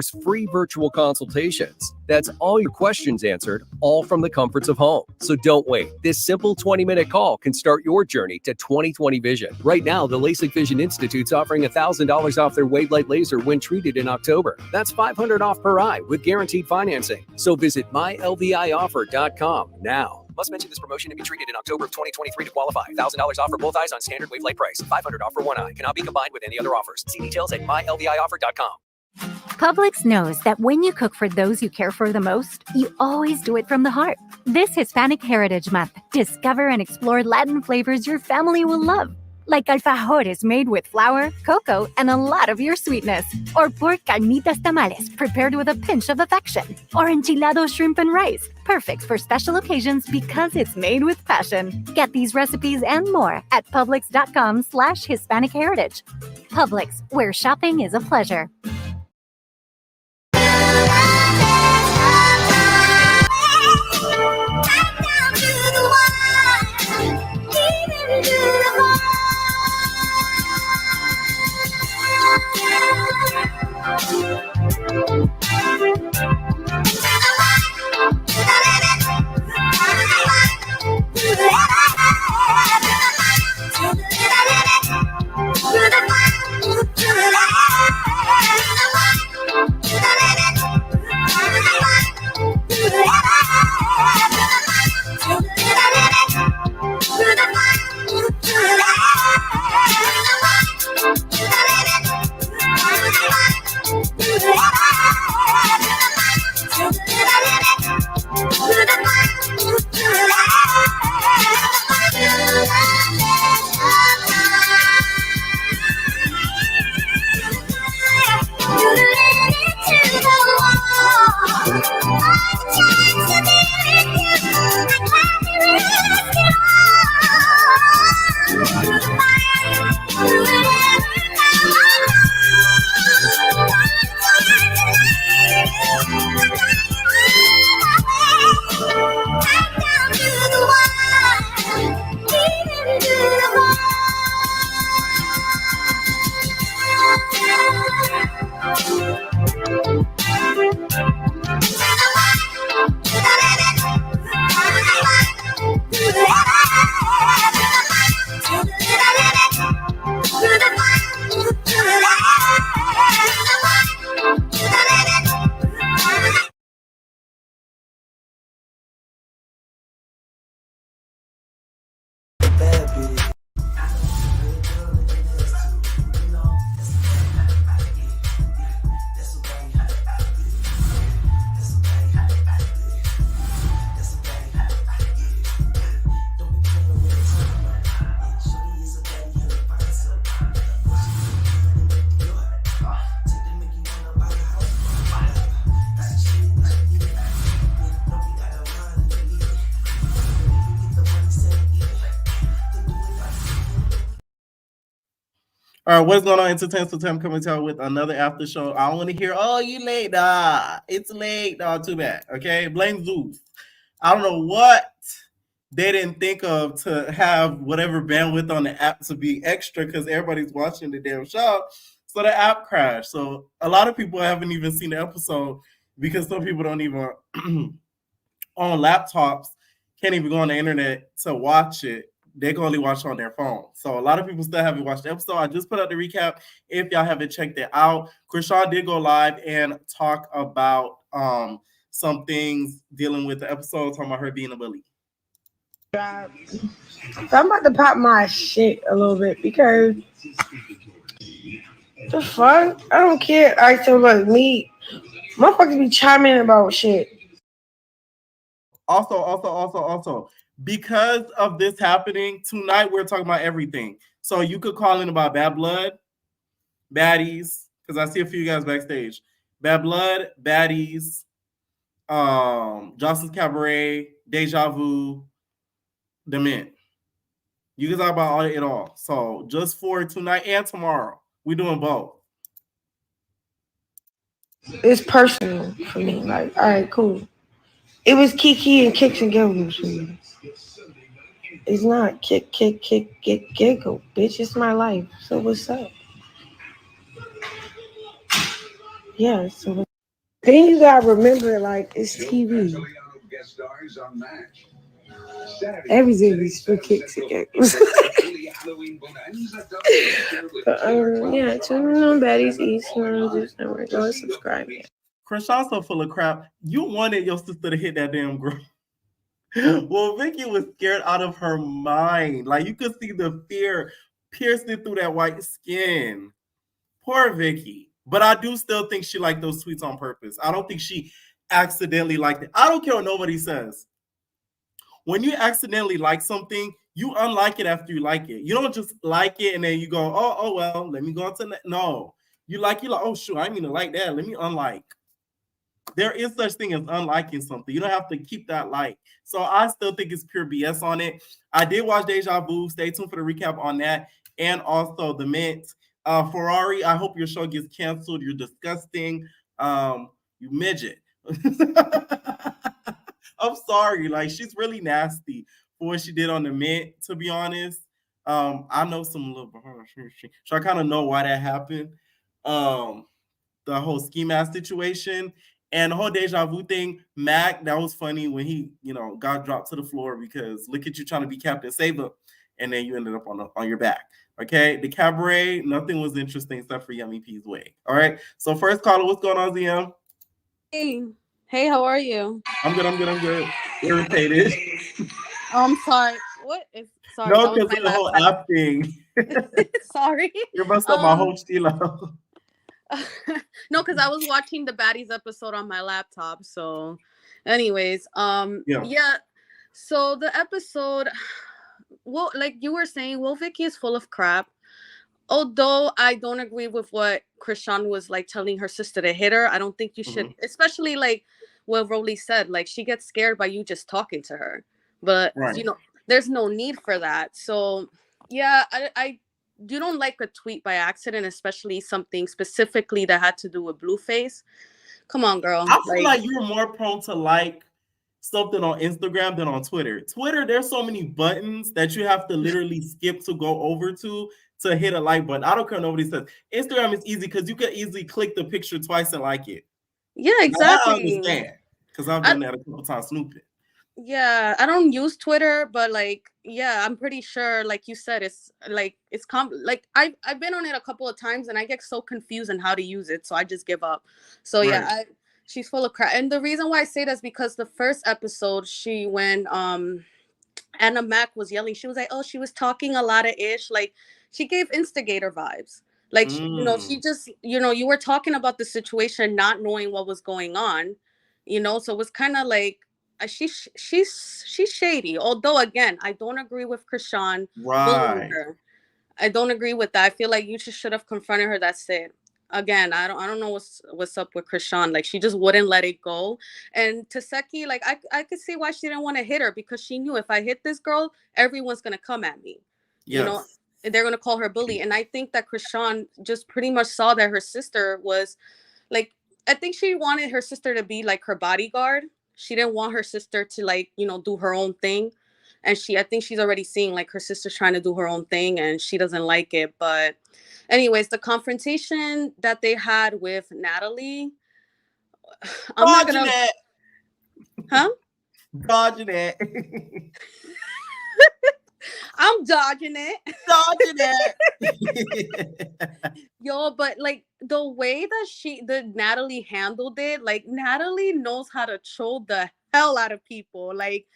free virtual consultations. That's all your questions answered, all from the comforts of home. So don't wait. This simple 20-minute call can start your journey to 20/20 vision. Right now, the LASIK Vision Institute's offering $1,000 off their Wavelight laser when treated in October. That's $500 off per eye with guaranteed financing. So visit mylvioffer.com now. Must mention this promotion to be treated in October of 2023 to qualify. $1,000 off for both eyes on standard Wavelight price. $500 off for one eye. Cannot be combined with any other offers. See details at mylvioffer.com. Publix knows that when you cook for those you care for the most, you always do it from the heart. This Hispanic Heritage Month, discover and explore Latin flavors your family will love. Like alfajores made with flour, cocoa, and a lot of your sweetness. Or pork carnitas tamales prepared with a pinch of affection. Or enchilado shrimp and rice, perfect for special occasions because it's made with passion. Get these recipes and more at Publix.com/Hispanic Heritage. Publix, where shopping is a pleasure. All right, what's going on? Entertainment Time coming to you with another after show. I don't want to hear, oh, you late, nah. It's late, nah, too bad. Okay, blame Zeus. I don't know what they didn't think of to have whatever bandwidth on the app to be extra because everybody's watching the damn show. So the app crashed. So a lot of people haven't even seen the episode because some people don't even on laptops, can't even go on the internet to watch it. They can only watch on their phone. So a lot of people still haven't watched the episode. I just put out the recap if y'all haven't checked it out. Chrisean did go live and talk about some things dealing with the episode, talking about her being a bully. So I'm about to pop my shit a little bit because the fuck? I don't care. I talk about me. Motherfuckers be chiming about shit. Also, because of this happening, tonight we're talking about everything. So you could call in about Bad Blood, Baddies, because I see a few guys backstage. Bad Blood, Baddies, Joseline's Cabaret, Deja Vu, The Mint. You can talk about it all. So just for tonight and tomorrow, we're doing both. It's personal for me. Like, all right, cool. It was Kiki and Kicks and Giggles for me. It's not kick, giggle, bitch. It's my life. So what's up? Yeah, so then you gotta remember, like, it's TV. Everything is for kicks and giggles. But, yeah, tune in on Baddies East News Network. Go and subscribe. Chrisean's so full of crap. You wanted your sister to hit that damn girl. Well, Vicky was scared out of her mind. Like, you could see the fear piercing through that white skin. Poor Vicky. But I do still think she liked those tweets on purpose. I don't think she accidentally liked it. I don't care what nobody says. When you accidentally like something, you unlike it after you like it. You don't just like it and then you go, oh well, let me go on to that. No. You like, oh, shoot, I didn't mean to like that. Let me unlike. There is such thing as unliking something. You don't have to keep that like. So I still think it's pure BS on it. I did watch Deja Vu. Stay tuned for the recap on that. And also the Mint. Ferrari, I hope your show gets canceled. You're disgusting. You midget. I'm sorry. Like, she's really nasty for what she did on the Mint, to be honest. I know some little behind. So I kind of know why that happened. The whole ski mask situation. And the whole Deja Vu thing, Mac, that was funny when he, got dropped to the floor because look at you trying to be Captain Saber, and then you ended up on your back. Okay, the Cabaret, nothing was interesting except for Yummy P's wig. All right, so first caller, what's going on, ZM? Hey, how are you? I'm good. Irritated. I'm sorry. What is sorry? No, because of the whole app thing. Sorry. You messed up my whole stilo. No, because I was watching the Baddies episode on my laptop. So, anyways, yeah. So the episode, well, like you were saying, Vicky is full of crap. Although I don't agree with what Chrisean was like telling her sister to hit her. I don't think you should, especially like what Rolly said. Like, she gets scared by you just talking to her, but there's no need for that. So yeah, I you don't like a tweet by accident, especially something specifically that had to do with Blueface. Come on, girl. I feel like you're more prone to like something on Instagram than on Twitter. Twitter, there's so many buttons that you have to literally skip to go over to hit a like button. I don't care what nobody says. Instagram is easy because you can easily click the picture twice and like it. Yeah, exactly. Now I understand because I've done that a couple times snooping. Yeah, I don't use Twitter, but like, yeah, I'm pretty sure, like you said, it's like I've been on it a couple of times and I get so confused on how to use it, so I just give up. So yeah, she's full of crap. And the reason why I say that is because the first episode, when Anna Mac was yelling, she was like, oh, she was talking a lot of ish, like she gave instigator vibes. Like, she just, you were talking about the situation, not knowing what was going on, so it was kind of like, she's shady. Although, again, I don't agree with Chrisean bullying her. I don't agree with that. I feel like you just should have confronted her. That's it. Again, I don't know what's up with Chrisean. Like, she just wouldn't let it go. And Taseki, like, I could see why she didn't want to hit her, because she knew if I hit this girl, everyone's gonna come at me. Yes. They're gonna call her bully. And I think that Chrisean just pretty much saw that her sister was like, I think she wanted her sister to be like her bodyguard. She didn't want her sister to, like, do her own thing. And I think she's already seeing like her sister's trying to do her own thing and she doesn't like it. But anyways, the confrontation that they had with Natalie, I'm not gonna... Huh? Dodging it. I'm dodging it. Yo, but like the way that Natalie handled it, like Natalie knows how to troll the hell out of people. Like,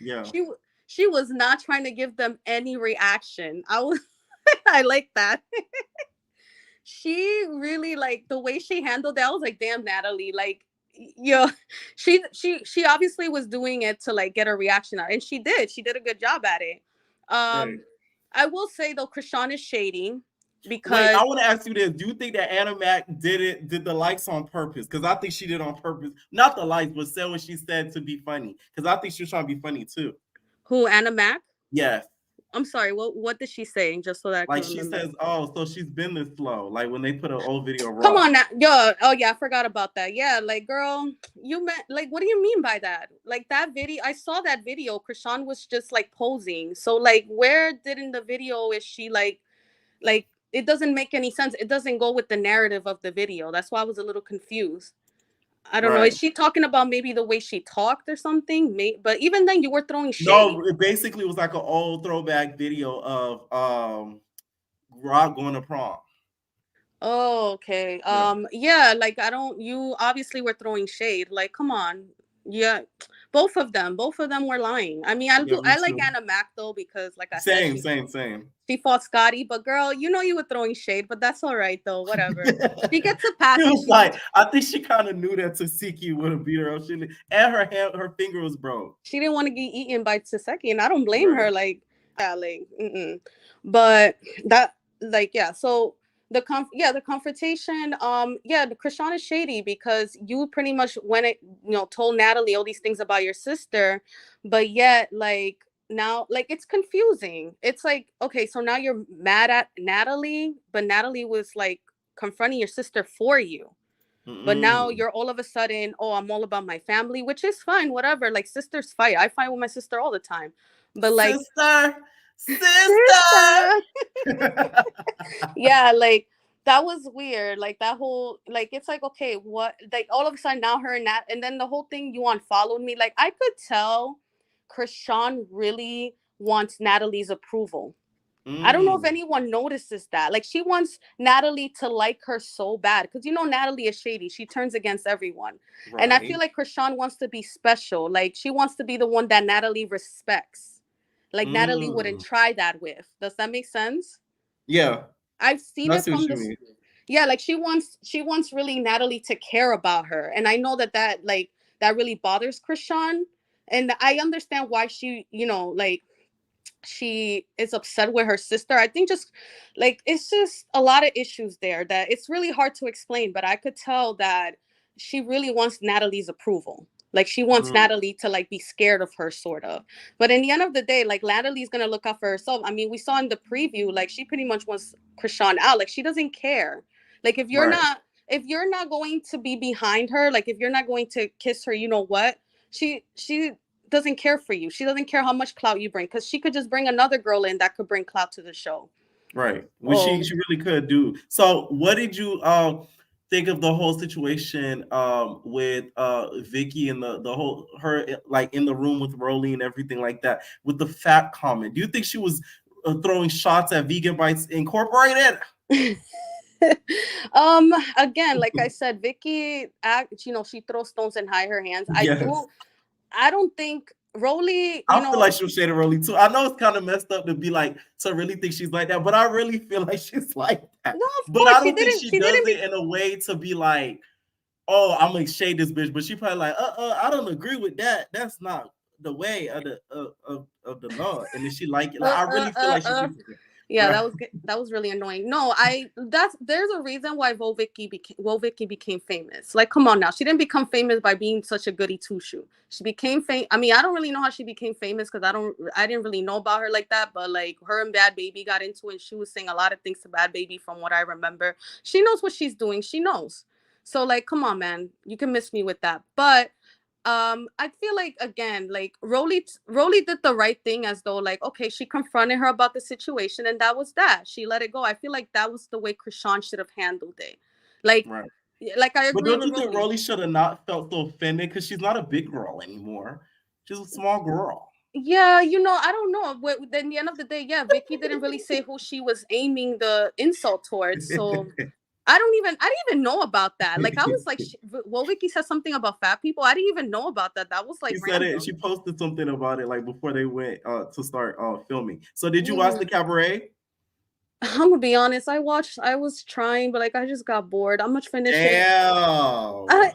she was not trying to give them any reaction. I like that. She really, like, the way she handled that, I was like, damn, Natalie, like, she obviously was doing it to like get a reaction out, and she did a good job at it. I will say though, Chrisean is shady because... Wait, I want to ask you this: do you think that Anna Mac did the likes on purpose? Because I think she did on purpose, not the likes, but said what she said to be funny. Because I think she was trying to be funny too. Who, Anna Mac? Yes. I'm sorry. What did she say? Just so that I can remember. Says, "Oh, so she's been this slow." Like when they put an old video. Come on now, yo. Oh yeah, I forgot about that. Yeah, like, girl, you meant, like, what do you mean by that? Like, that video, I saw that video. Chrisean was just like posing. So like, where did in the video is she like it doesn't make any sense. It doesn't go with the narrative of the video. That's why I was a little confused. I don't know. Right. Is she talking about maybe the way she talked or something? But even then, you were throwing shade. No, it basically was like an old throwback video of Rob going to prom. Oh, okay. Yeah, like you obviously were throwing shade. Like, come on. Yeah, both of them were lying. I mean, I like Anna Mac though, because like I said, same. She fought Scotty, but girl, you know you were throwing shade, but that's all right though. Whatever. She gets a pass. It was like, I think she kind of knew that Tasiki would have beat her up. And her finger was broke. She didn't want to get eaten by Taseki, and I don't blame her. Like, yeah, like, but that, like, yeah. So the confrontation, the Chrisean is shady because you pretty much told Natalie all these things about your sister, but yet like now, like, it's confusing. It's like, okay, so now you're mad at Natalie, but Natalie was like confronting your sister for you. But now you're all of a sudden, oh, I'm all about my family, which is fine, whatever. Like, sisters fight. I fight with my sister all the time. But like, sister. Yeah, like that was weird. Like that whole, like, it's like, okay, what? Like all of a sudden now her and that, and then the whole thing, you unfollowed me. Like I could tell Chrisean really wants Natalie's approval. I don't know if anyone notices that. Like, she wants Natalie to like her so bad because, you know, Natalie is shady. She turns against everyone. Right. And I feel like Chrisean wants to be special. Like, she wants to be the one that Natalie respects. Like, Natalie wouldn't try that with. Does that make sense? Yeah. I've seen it from this. Yeah, like, she wants really Natalie to care about her. And I know that really bothers Chrisean. And I understand why she, you know, like, she is upset with her sister. I think just like it's just a lot of issues there that it's really hard to explain, but I could tell that she really wants Natalie's approval. Like she wants Natalie to like be scared of her, sort of. But in the end of the day, like Natalie's gonna look out for herself. I mean, we saw in the preview, like she pretty much wants Chrisean out. Like she doesn't care. Like if you're not going to be behind her, like if you're not going to kiss her, you know what? She doesn't care for you. She doesn't care how much clout you bring, because she could just bring another girl in that could bring clout to the show. Right. Which she really could do. So what did you think of the whole situation with Vicky and the whole her like in the room with Rolly and everything like that with the fat comment? Do you think she was throwing shots at Vegan Bites Incorporated? Again, like I said, Vicky she throws stones and hide her hands. Yes. I don't think Rolly. I feel like she'll shade at Rolly too. I know it's kind of messed up to be like to really think she's like that, but I really feel like she's like that. No, but I don't think she does it in a way to be like, oh, I'm gonna shade this bitch. But she probably like, I don't agree with that. That's not the way of the law. And then she like it. Like, I really feel like she's. Yeah, that was really annoying. No, there's a reason why Vicky became famous. Like, come on now, she didn't become famous by being such a goody two shoe. She became famous. I mean, I don't really know how she became famous because I didn't really know about her like that. But like, her and Bad Baby got into it, and she was saying a lot of things to Bad Baby from what I remember. She knows what she's doing. She knows. So like, come on, man, you can miss me with that. But I feel like, again, like Rolly did the right thing, as though like, okay, she confronted her about the situation and that was that. She let it go. I feel like that was the way Chrisean should have handled it. Like, like I agree. But don't you think Rolly should have not felt so offended, because she's not a big girl anymore? She's a small girl. Yeah, I don't know. At the end of the day, yeah, Vicky didn't really say who she was aiming the insult towards. So I didn't even know about that. Like, I was like, Vicky said something about fat people. I didn't even know about that. That was like, she said it. She posted something about it like before they went to start filming. So did you watch the Cabaret? I'm gonna be honest. I was trying, but like I just got bored. I'm gonna finish it. Damn. I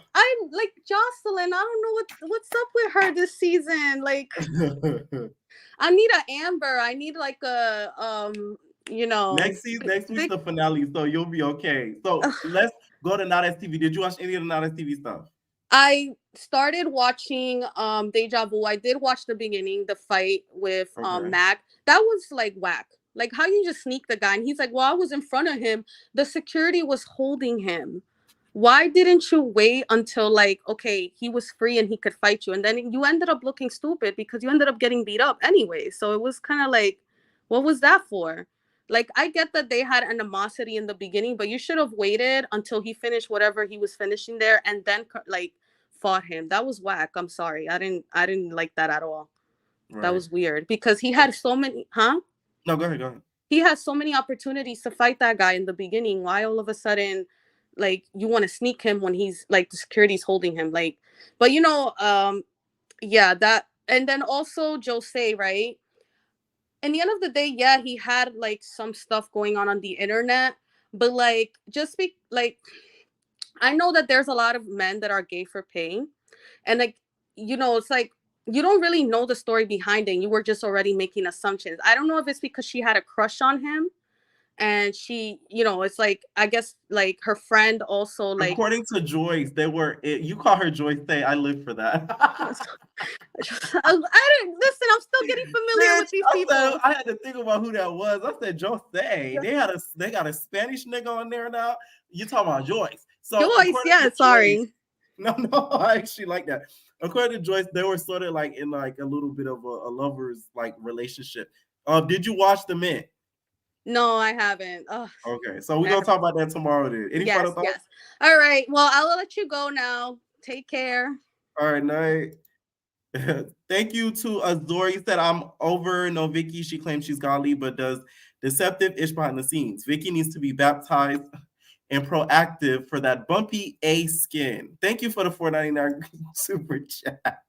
like Joseline. I don't know what's up with her this season. Like, I need an Amber. I need like a next week's the finale, so you'll be okay. So let's go to Not As TV. Did you watch any of the Not As TV stuff? I started watching Deja Vu. I did watch the beginning, the fight with Mac. That was like whack. Like, how you just sneak the guy, and he's like, well, I was in front of him. The security was holding him. Why didn't you wait until like, okay, he was free and he could fight you? And then you ended up looking stupid because you ended up getting beat up anyway. So it was kind of like, what was that for? Like, I get that they had animosity in the beginning, but you should have waited until he finished whatever he was finishing there and then like fought him. That was whack. I'm sorry. I didn't like that at all. Right. That was weird because he had so many, No, go ahead. He has so many opportunities to fight that guy in the beginning. Why all of a sudden, like, you want to sneak him when he's like the security's holding him? Like, but yeah, that, and then also Jose, right? In the end of the day, yeah, he had like some stuff going on the internet, but like, just be like, I know that there's a lot of men that are gay for paying, and like, it's like you don't really know the story behind it. You were just already making assumptions. I don't know if it's because she had a crush on him, and she, it's like, I guess like her friend also, like, according to Joyce, you call her Joyce. I live for that. I didn't listen. I'm still getting familiar with these people. I had to think about who that was. I said Joyce. They got a Spanish nigga on there now. You talking about Joyce? So Joyce, yeah. Sorry. No, I actually like that. According to Joyce, they were sort of like in like a little bit of a lovers like relationship. Did you watch The Men? No, I haven't. Ugh. Okay, so we're gonna talk about that tomorrow then. Any final thoughts? Yes. All right. Well, I'll let you go now. Take care. All right, night. Thank you to Azori. You said I'm over. No, Vicky, she claims she's godly, but does deceptive ish behind the scenes. Vicky needs to be baptized and proactive for that bumpy A skin. Thank you for the $4.99 super chat.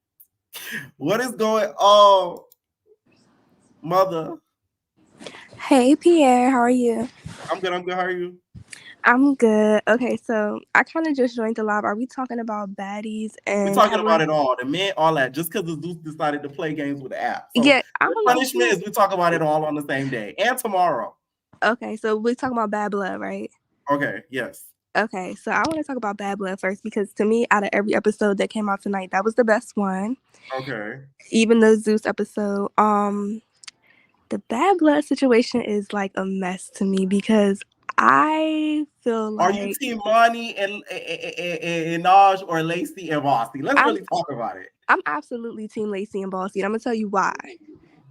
What is going on, mother? Hey Pierre, how are you? I'm good. How are you? I'm good. Okay, so I kind of just joined the live. Are we talking about Baddies and we're talking about it all, the men, all that, just because the Zeus decided to play games with the app. So yeah, I don't know. Punishment is we talk about it all on the same day and tomorrow. Okay, so we're talking about Bad Blood, right? Okay, yes. Okay, so I want to talk about Bad Blood first because to me, out of every episode that came out tonight, that was the best one. Okay. Even the Zeus episode. The Bad Blood situation is like a mess to me because I feel like... Are you team Monty and Naj or Lacey and Bossy? Let's really talk about it. I'm absolutely team Lacey and Bossy, and I'm going to tell you why.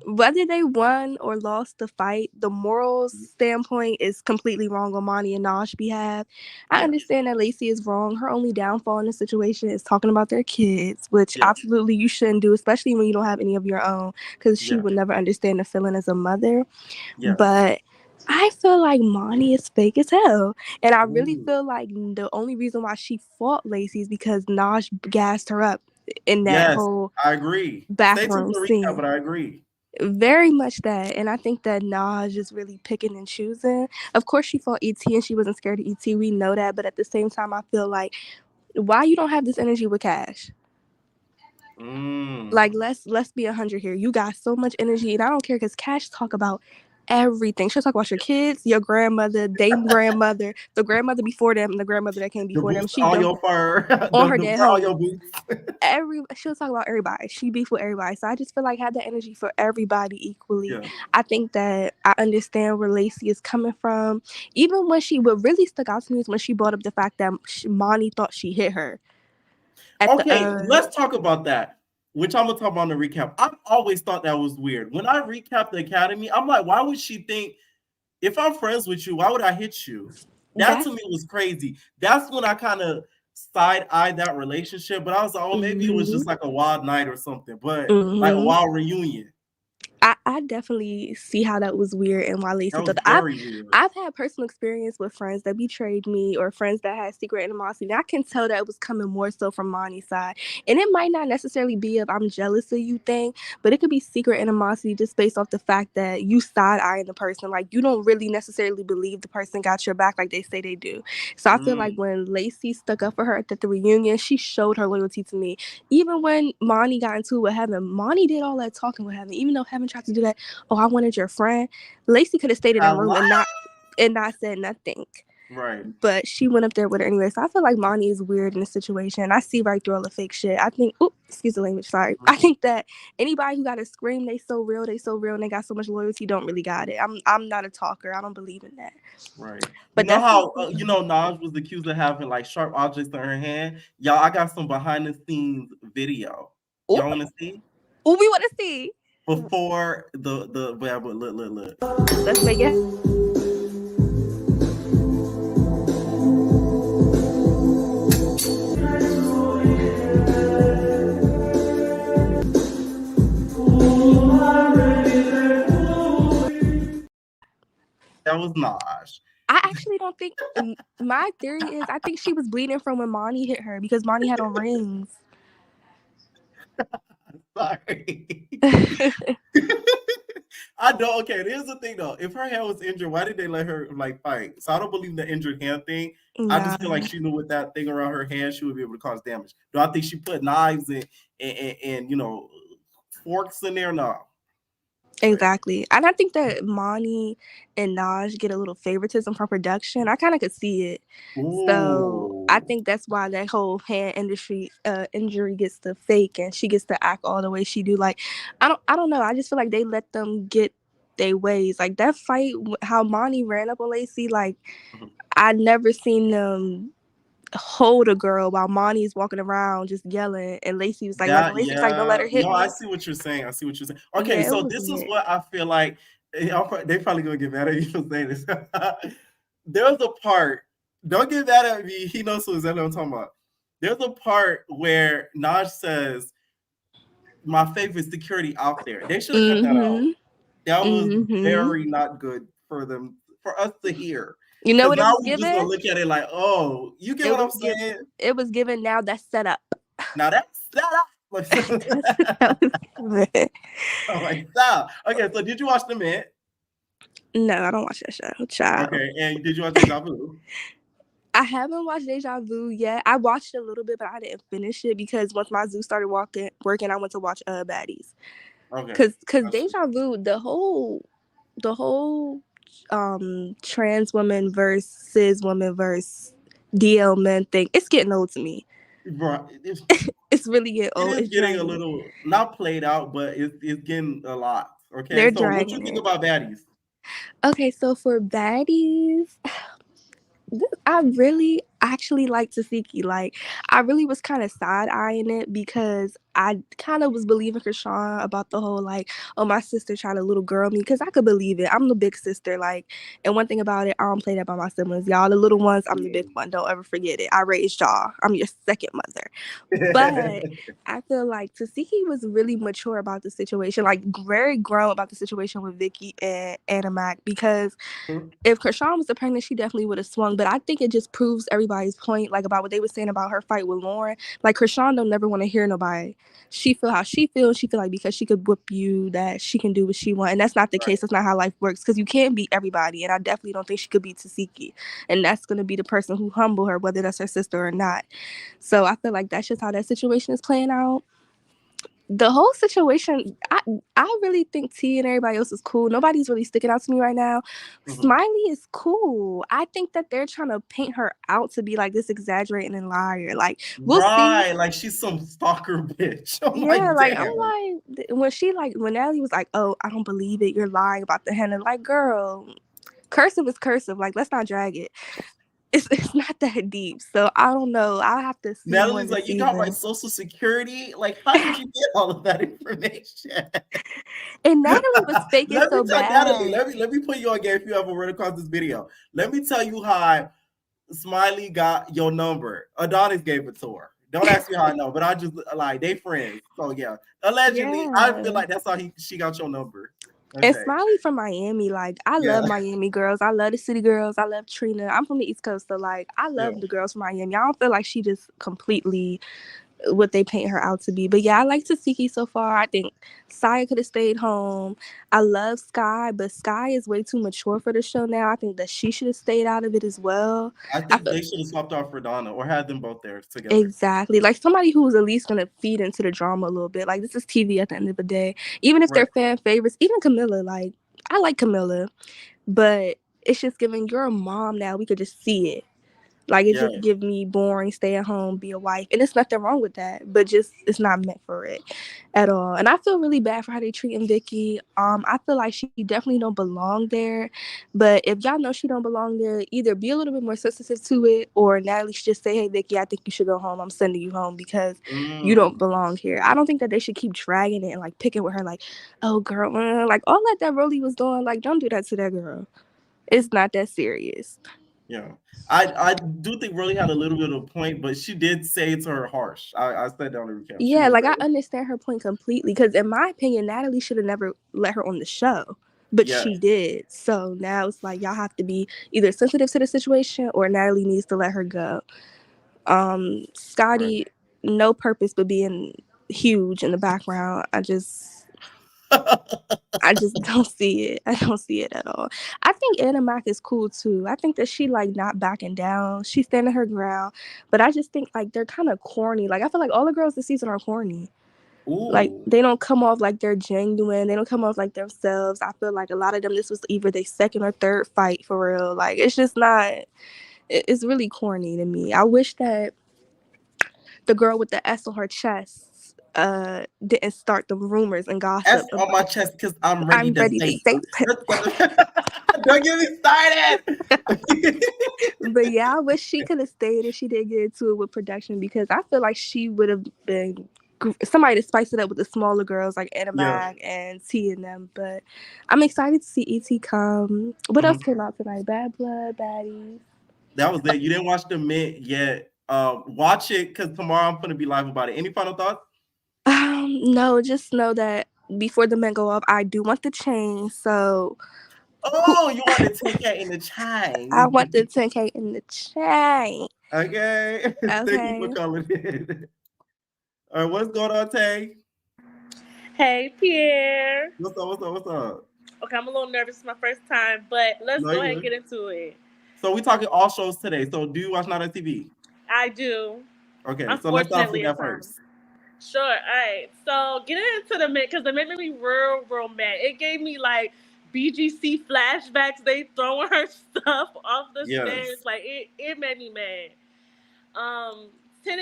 Whether they won or lost the fight, the moral standpoint is completely wrong on Monty and Naj's behalf. I understand that Lacey is wrong. Her only downfall in the situation is talking about their kids, which absolutely you shouldn't do, especially when you don't have any of your own, because she would never understand the feeling as a mother. But I feel like Monty is fake as hell. And I really feel like the only reason why she fought Lacey is because Naj gassed her up in that whole I agree. bathroom scene. But I agree. Very much that. And I think that Naj is really picking and choosing. Of course, she fought ET and she wasn't scared of ET. We know that. But at the same time, I feel like, why you don't have this energy with Cash? Like, let's be 100 here. You got so much energy. And I don't care because Cash talk about everything. She'll talk about your kids, your grandmother, their grandmother, the grandmother before them, and the grandmother that came before them. She all your fur on her dead all your boots. She'll talk about everybody. She beef with everybody. So I just feel like have the energy for everybody equally. I think that I understand where Lacey is coming from. Even when what really stuck out to me is when she brought up the fact that Monty thought she hit her. Let's talk about that. Which I'm gonna talk about in the recap. I've always thought that was weird. When I recapped the Academy, I'm like, why would she think, if I'm friends with you, why would I hit you? That to me was crazy. That's when I kind of side-eyed that relationship. But I was like, oh, maybe it was just like a wild night or something. But like a wild reunion. I definitely see how that was weird and why Lacey thought that. I've had personal experience with friends that betrayed me or friends that had secret animosity. And I can tell that it was coming more so from Monty's side. And it might not necessarily be if I'm jealous of you thing, but it could be secret animosity just based off the fact that you side-eyeing the person. Like, you don't really necessarily believe the person got your back like they say they do. So I feel like when Lacey stuck up for her at the reunion, she showed her loyalty to me. Even when Monty got into it with Heaven, Monty did all that talking with Heaven, even though Heaven tried to do that. Oh, I wanted your friend. Lacey could have stayed in her room and not said nothing. Right. But she went up there with her anyway. So I feel like Monty is weird in this situation. I see right through all the fake shit. I think, excuse the language, sorry. I think that anybody who got to scream they so real, and they got so much loyalty don't really got it. I'm not a talker. I don't believe in that. Right. But you know how Naj was accused of having like sharp objects in her hand? Y'all, I got some behind the scenes video. Y'all want to see? Oh, we want to see. Before the look. Let's make it. that was Naj. I actually don't think. My theory is, I think she was bleeding from when Monty hit her because Monty had on rings. Sorry. I know. Okay, here's the thing though. If her hand was injured, why did they let her like fight? So I don't believe the injured hand thing. I just feel like she knew with that thing around her hand, she would be able to cause damage. Do I think she put knives and you know, forks in there? No. Exactly. And I think that Monty and Naj get a little favoritism from production. I kind of could see it. Ooh. So I think that's why that whole hand injury gets to fake and she gets to act all the way she do. Like, I don't know. I just feel like they let them get their ways. Like that fight, how Monty ran up on Lacey, like I never seen them hold a girl while Monty's walking around just yelling, and Lacey was like, Lacey was like, don't let her hit me. I see what you're saying. Okay, so this is what I feel like. They're probably gonna get mad at you for saying this. There's a part. Don't get mad at me. He knows who exactly I'm talking about. There's a part where Naj says, "My favorite security out there." They should have cut that out. That was very not good for us to hear. You know what it was given? Just gonna look at it like, oh, you get what I'm saying? It was given. Now that's set up. Now that's set up. Oh my God. Okay, so did you watch The Mint? No, I don't watch that show. Child. Okay, and did you watch Deja Vu? I haven't watched Deja Vu yet. I watched a little bit, but I didn't finish it because once my zoo started working, I went to watch Baddies. Okay. Because Deja Vu, the whole trans woman versus cis woman versus DL men thing, it's getting old to me. Bro, it's really getting old. It's getting a little not played out, but it's getting a lot. Okay, so what you think about Baddies? Okay, so for Baddies, I really actually like Tasiki. Like, I really was kind of side-eyeing it because I kind of was believing Chrisean about the whole, like, oh, my sister tried to little girl me, because I could believe it. I'm the big sister, like, and one thing about it, I don't play that by my siblings. Y'all the little ones, I'm the big one. Don't ever forget it. I raised y'all. I'm your second mother. But I feel like Tasiki was really mature about the situation, like, very grown about the situation with Vicky and Animac, because if Chrisean was pregnant, she definitely would have swung. But I think it just proves everybody's point, like about what they were saying about her fight with Lauren. Like, Chrisean don't never want to hear nobody. She feel how she feels. She feel like because she could whip you, that she can do what she want. And that's not the case. That's not how life works, because you can't beat everybody. And I definitely don't think she could beat Tasiki. And that's going to be the person who humble her, whether that's her sister or not. So I feel like that's just how that situation is playing out. The whole situation, I really think T and everybody else is cool. Nobody's really sticking out to me right now. Smiley is cool. I think that they're trying to paint her out to be like this exaggerating and liar. Like, we'll see. Like she's some stalker bitch. I'm when Natalie was like, oh, I don't believe it, you're lying about the henna. Like, girl, cursive is cursive. Like, let's not drag it. It's not that deep, so I don't know. I'll have to see. Natalie's like, you got my social security. Like, how did you get all of that information? And Natalie was faking so bad. Natalie, let me put you on game if you ever run across this video. Let me tell you how Smiley got your number. Adonis gave it to her. Don't ask me how I know, but I just like they friends. So yeah, allegedly, I feel like that's how she got your number. Okay. And Smiley from Miami, like, I love Miami girls. I love the city girls. I love Trina. I'm from the East Coast, so like I love the girls from Miami. I don't feel like she just completely what they paint her out to be. But yeah, I like Tasiki so far. I think Saya could have stayed home. I love Sky, but Sky is way too mature for the show now. I think that she should have stayed out of it as well. I think they should have swapped off for Donna or had them both there together. Exactly. Like somebody who was at least going to feed into the drama a little bit. Like, this is TV at the end of the day. Even if they're fan favorites, even Camilla, like, I like Camilla, but it's just giving, you're a mom now. We could just see it. Like, it just give me boring, stay at home, be a wife. And there's nothing wrong with that, but just it's not meant for it at all. And I feel really bad for how they treating Vicky. I feel like she definitely don't belong there. But if y'all know she don't belong there, either be a little bit more sensitive to it, or Natalie should just say, hey, Vicky, I think you should go home. I'm sending you home because you don't belong here. I don't think that they should keep dragging it and like picking with her like, oh, girl, like all that Rolly was doing. Like, don't do that to that girl. It's not that serious. Yeah, I do think Rolly had a little bit of a point, but she did say it to her harsh. I said that on the recap. Yeah, like I understand her point completely, because in my opinion, Natalie should have never let her on the show but she did. So now it's like y'all have to be either sensitive to the situation or Natalie needs to let her go. Scotty, no purpose but being huge in the background. I just don't see it. I don't see it at all. I think Anna Mac is cool too. I think that she like not backing down. She's standing her ground. But I just think like they're kind of corny. Like I feel like all the girls this season are corny. Ooh. Like they don't come off like they're genuine. They don't come off like themselves. I feel like a lot of them, this was either their second or third fight for real. Like it's just not. It's really corny to me. I wish that the girl with the S on her chest didn't start the rumors and gossip. S on my chest because I'm ready to date. Don't get me started. But yeah, I wish she could have stayed and she didn't get into it with production, because I feel like she would have been somebody to spice it up with the smaller girls like Anna Mag and T and them. But I'm excited to see E.T. come. What else came out tonight? Bad Blood, Baddies. That was it. You didn't watch the Mint yet. Watch it because tomorrow I'm going to be live about it. Any final thoughts? No, just know that before the men go off, I do want the chain. So, you want the 10K in the chain? I want the 10K in the chain. Okay. Thank you for calling in. All right, what's going on, Tay? Hey, Pierre. What's up? Okay, I'm a little nervous. It's my first time, but let's go ahead and get into it. So we're talking all shows today. So do you watch Night on TV? I do. Okay, so let's start with that first. Sure. All right. So getting into the Mint, because the Mint made me real mad. It gave me like BGC flashbacks. They throwing her stuff off the stairs. Like it made me mad.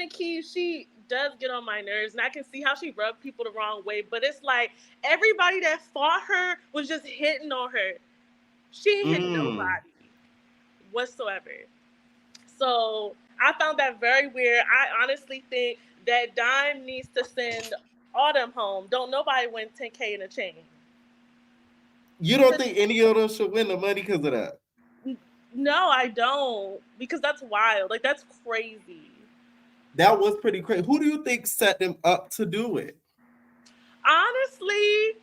Key, she does get on my nerves, and I can see how she rubbed people the wrong way. But it's like everybody that fought her was just hitting on her. She ain't hitting nobody whatsoever. So I found that very weird. I honestly think that Dime needs to send all them home. Don't nobody win 10K in a chain. You don't think any of them should win the money because of that? No, I don't. Because that's wild. Like, that's crazy. That was pretty crazy. Who do you think set them up to do it? Honestly,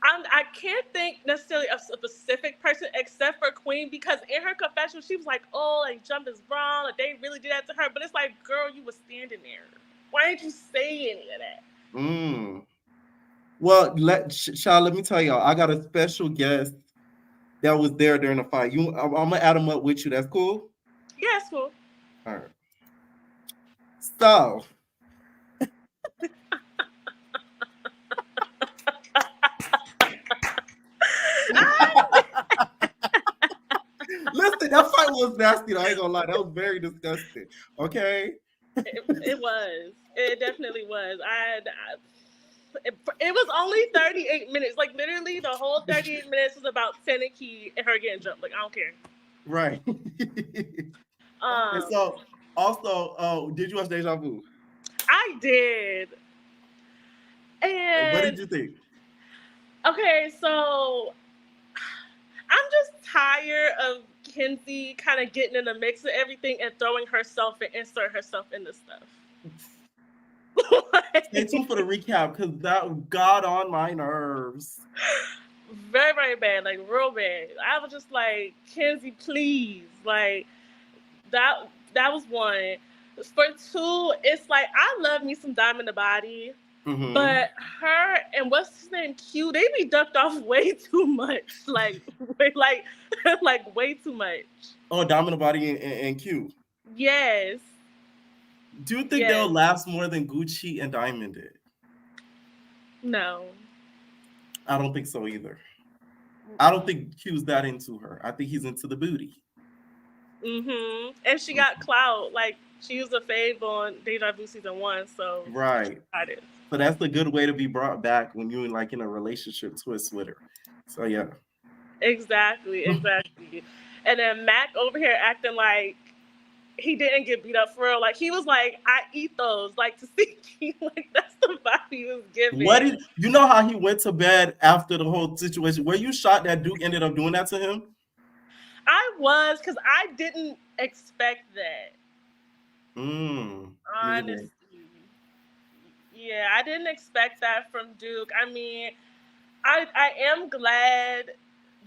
I can't think necessarily of a specific person except for Queen, because in her confession, she was like, oh, like, jump is wrong. Like, they really did that to her. But it's like, girl, you were standing there. Why didn't you say any of that? Well, let me tell y'all, I got a special guest that was there during the fight. I'm going to add him up with you. That's cool? Yeah, it's cool. All right. So... Listen, that fight was nasty. I ain't gonna lie. That was very disgusting. Okay. It was. It definitely was. It was only 38 minutes. Like, literally, the whole 38 minutes was about Key and her getting jumped. Like, I don't care. Right. And so, also, did you watch Deja Vu? I did. And what did you think? Okay, so I'm just tired of Kenzie kind of getting in the mix of everything and throwing herself and insert herself into stuff. Stay tuned for the recap, because that got on my nerves. Very, very bad, like real bad. I was just like, Kenzie, please. Like, that was one. For two, it's like, I love me some Dime in the Body. But her and what's his name, Q, they be ducked off way too much. Like way too much. Oh, Dime in the Body and Q. Yes. Do you think they'll last more than Gucci and Diamond did? No. I don't think so either. I don't think Q's that into her. I think he's into the booty. And she got clout. Like, she was a fave on Deja Vu season 1, so right. So that's a good way to be brought back when you're like in a relationship twist with her. So yeah. Exactly. And then Mac over here acting like he didn't get beat up for real. Like, he was like, I eat those. Like, to see, like, that's the vibe he was giving. You know how he went to bed after the whole situation? Were you shocked that Duke ended up doing that to him? I was, because I didn't expect that. Honestly. Yeah, I didn't expect that from Duke. I mean, I am glad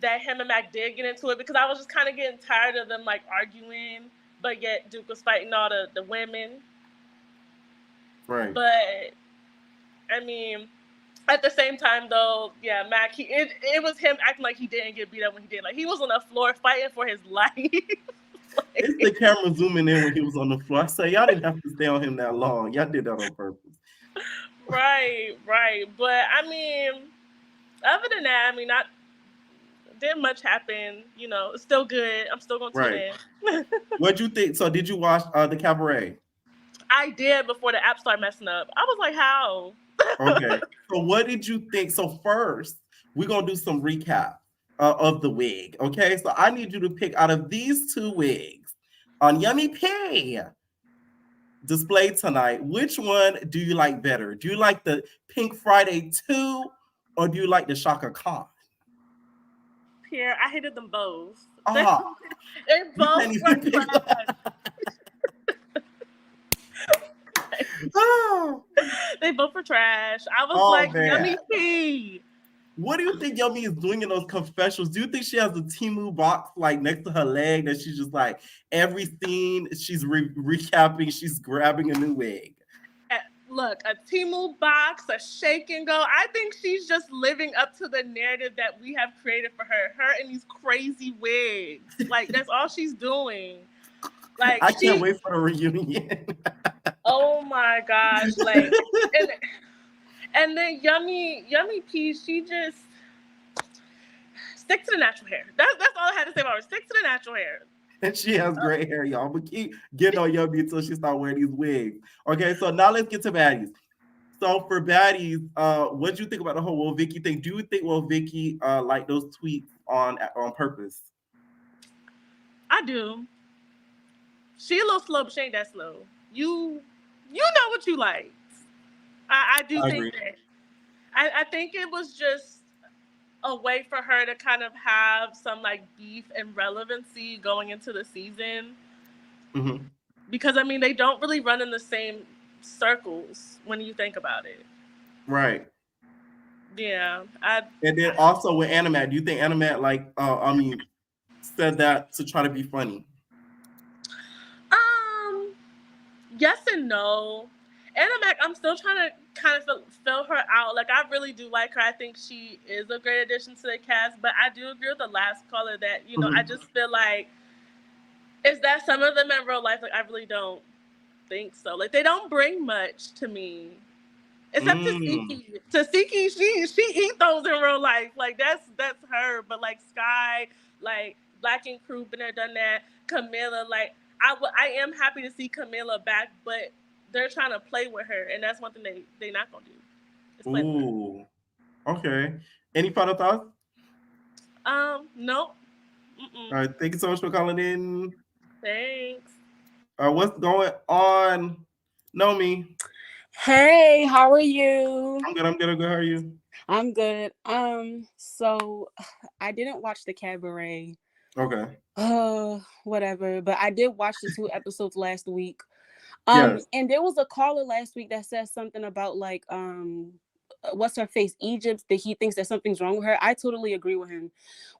that him and Mac did get into it because I was just kind of getting tired of them like arguing, but yet Duke was fighting all the women. Right. But I mean, at the same time though, yeah, Mac, it was him acting like he didn't get beat up when he did. Like he was on the floor fighting for his life. It's the camera zooming in when he was on the floor. I say y'all didn't have to stay on him that long. Y'all did that on purpose. Right. But I mean, other than that, I mean, not didn't much happen. You know, it's still good. I'm still going to tune in. What'd you think? So did you watch the Cabaret? I did before the app started messing up. I was like, how? Okay. So what did you think? So first, we're going to do some recap of the wig. Okay. So I need you to pick out of these two wigs on Yummy Pay displayed tonight. Which one do you like better? Do you like the Pink Friday 2 or do you like the Shaka Khan? Pierre, I hated them both. Oh, they both were trash. They both were trash. I was like, man. Yummy P. What do you think Yummy is doing in those confessionals? Do you think she has a Temu box like next to her leg that she's just like every scene she's recapping, she's grabbing a new wig? Look, a Temu box, a shake and go. I think she's just living up to the narrative that we have created for her. Her and these crazy wigs. Like that's all she's doing. Like I can't wait for the reunion. Oh my gosh! Like, and then Yummy P, she just stick to the natural hair. That's all I had to say about her. Stick to the natural hair. And she has great hair, y'all. But keep getting on Yummy until she start wearing these wigs. Okay, so now let's get to Baddies. So for Baddies, what do you think about the whole Vicky thing? Do you think Vicky like those tweets on purpose? I do. She a little slow, but she ain't that slow. You know what you like. I do think that. I think it was just a way for her to kind of have some like beef and relevancy going into the season. Mm-hmm. Because I mean, they don't really run in the same circles when you think about it. Right. Yeah. And then also with Animat, do you think Animat said that to try to be funny? Yes and no. Animat, I'm still trying to kind of fill her out. Like, I really do like her. I think she is a great addition to the cast. But I do agree with the last caller that, I just feel like, is that some of them in real life? Like, I really don't think so. Like, they don't bring much to me. Except Tasiki. Tasiki, she eat those in real life. Like, that's her. But, like, Sky, like, Black and Crew, been there, done that. Camilla, like, I am happy to see Camilla back, but they're trying to play with her, and that's one thing they not gonna do. Ooh, okay. Any final thoughts? No. All right, thank you so much for calling in. Thanks. What's going on, Nomi? Hey, how are you? I'm good. How are you? I'm good. So I didn't watch the Cabaret. Okay. Whatever. But I did watch the 2 episodes last week. Yes. And there was a caller last week that said something about like what's her face, Egypt, that he thinks that something's wrong with her. I totally agree with him.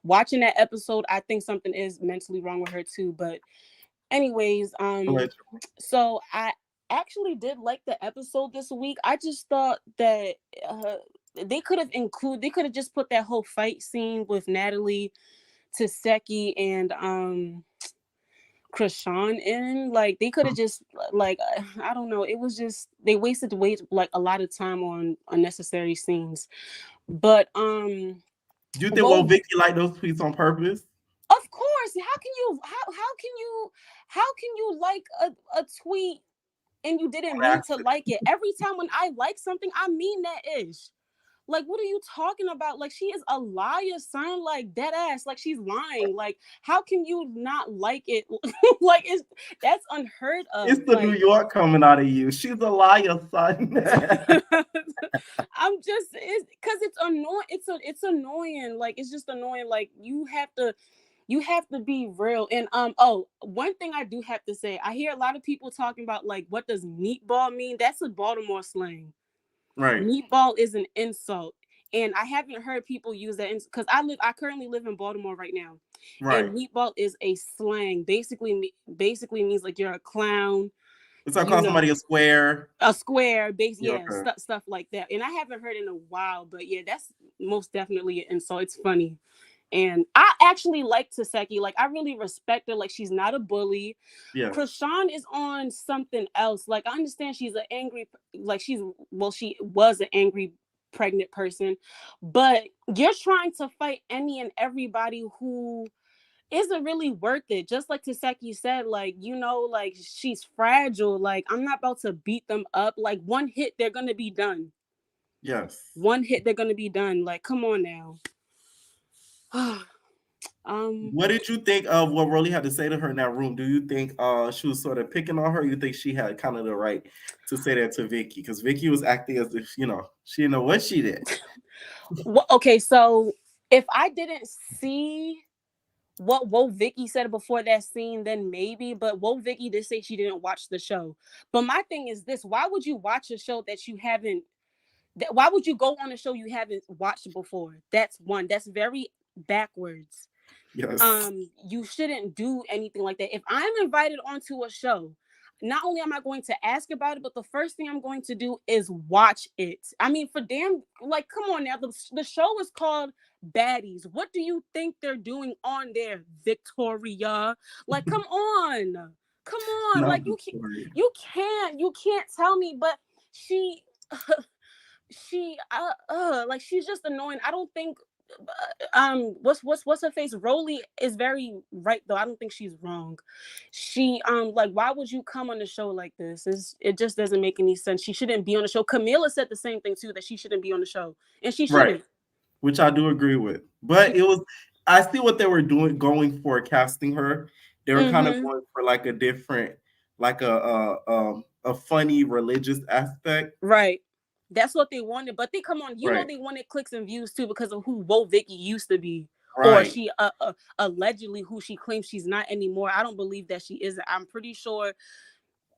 Watching that episode, I think something is mentally wrong with her too. But anyways, so I actually did like the episode this week. I just thought that they could have just put that whole fight scene with Natalie, Taseki, and Chrisean in. Like, they could have just, like, I don't know. It was just, they wasted like a lot of time on unnecessary scenes. But do you think Vicky like those tweets on purpose? Of course. How can you like a tweet and you didn't mean to like it? Every time when I like something, I mean that ish. Like, what are you talking about? Like, she is a liar, son. Like, dead ass. Like, she's lying. Like, how can you not like it? Like, that's unheard of. It's the New York coming out of you. She's a liar, son. I'm just, because it's annoying. It's annoying. Like, it's just annoying. Like, you have to be real. And one thing I do have to say, I hear a lot of people talking about, like, what does meatball mean? That's a Baltimore slang. Right. Meatball is an insult. And I haven't heard people use that because I currently live in Baltimore right now. Right. And meatball is a slang. Basically means like you're a clown. It's like call somebody a square. A square, Okay. stuff like that. And I haven't heard in a while, but yeah, that's most definitely it. And so it's funny. And I actually like Taseki. Like, I really respect her. Like, she's not a bully. Yeah. Chrisean is on something else. Like, I understand she's an angry, like she was an angry pregnant person, but you're trying to fight any and everybody who isn't really worth it. Just like Taseki said, like, you know, like, she's fragile. Like, I'm not about to beat them up. Like, one hit, they're gonna be done. Yes. One hit, they're gonna be done. Like, come on now. What did you think of what Rolly had to say to her in that room? Do you think she was sort of picking on her? You think she had kind of the right to say that to Vicky? Because Vicky was acting as if, you know, she didn't know what she did. Well, okay, so if I didn't see what Vicky said before that scene, then maybe. But Vicky did say she didn't watch the show. But my thing is this: why would you watch a show that you haven't? Why would you go on a show you haven't watched before? That's one. That's very backwards. Yes. You shouldn't do anything like that. If I'm invited onto a show, not only am I going to ask about it, but the first thing I'm going to do is watch it. I mean, for damn, like, come on now. The show is called Baddies. What do you think they're doing on there, Victoria? Like, come on. Like, you can't tell me. But she like, she's just annoying. I don't think what's her face? Rolly is very right though. I don't think she's wrong. She like, why would you come on the show like this? It just doesn't make any sense. She shouldn't be on the show. Camila said the same thing too, that she shouldn't be on the show, and she shouldn't. Right. Which I do agree with. But I see what they were going for casting her. They were kind of going for like a different, like a funny religious aspect. Right. That's what they wanted, but they know they wanted clicks and views too because of who Vicky used to be, or she allegedly who she claims she's not anymore. I don't believe that she isn't. I'm pretty sure,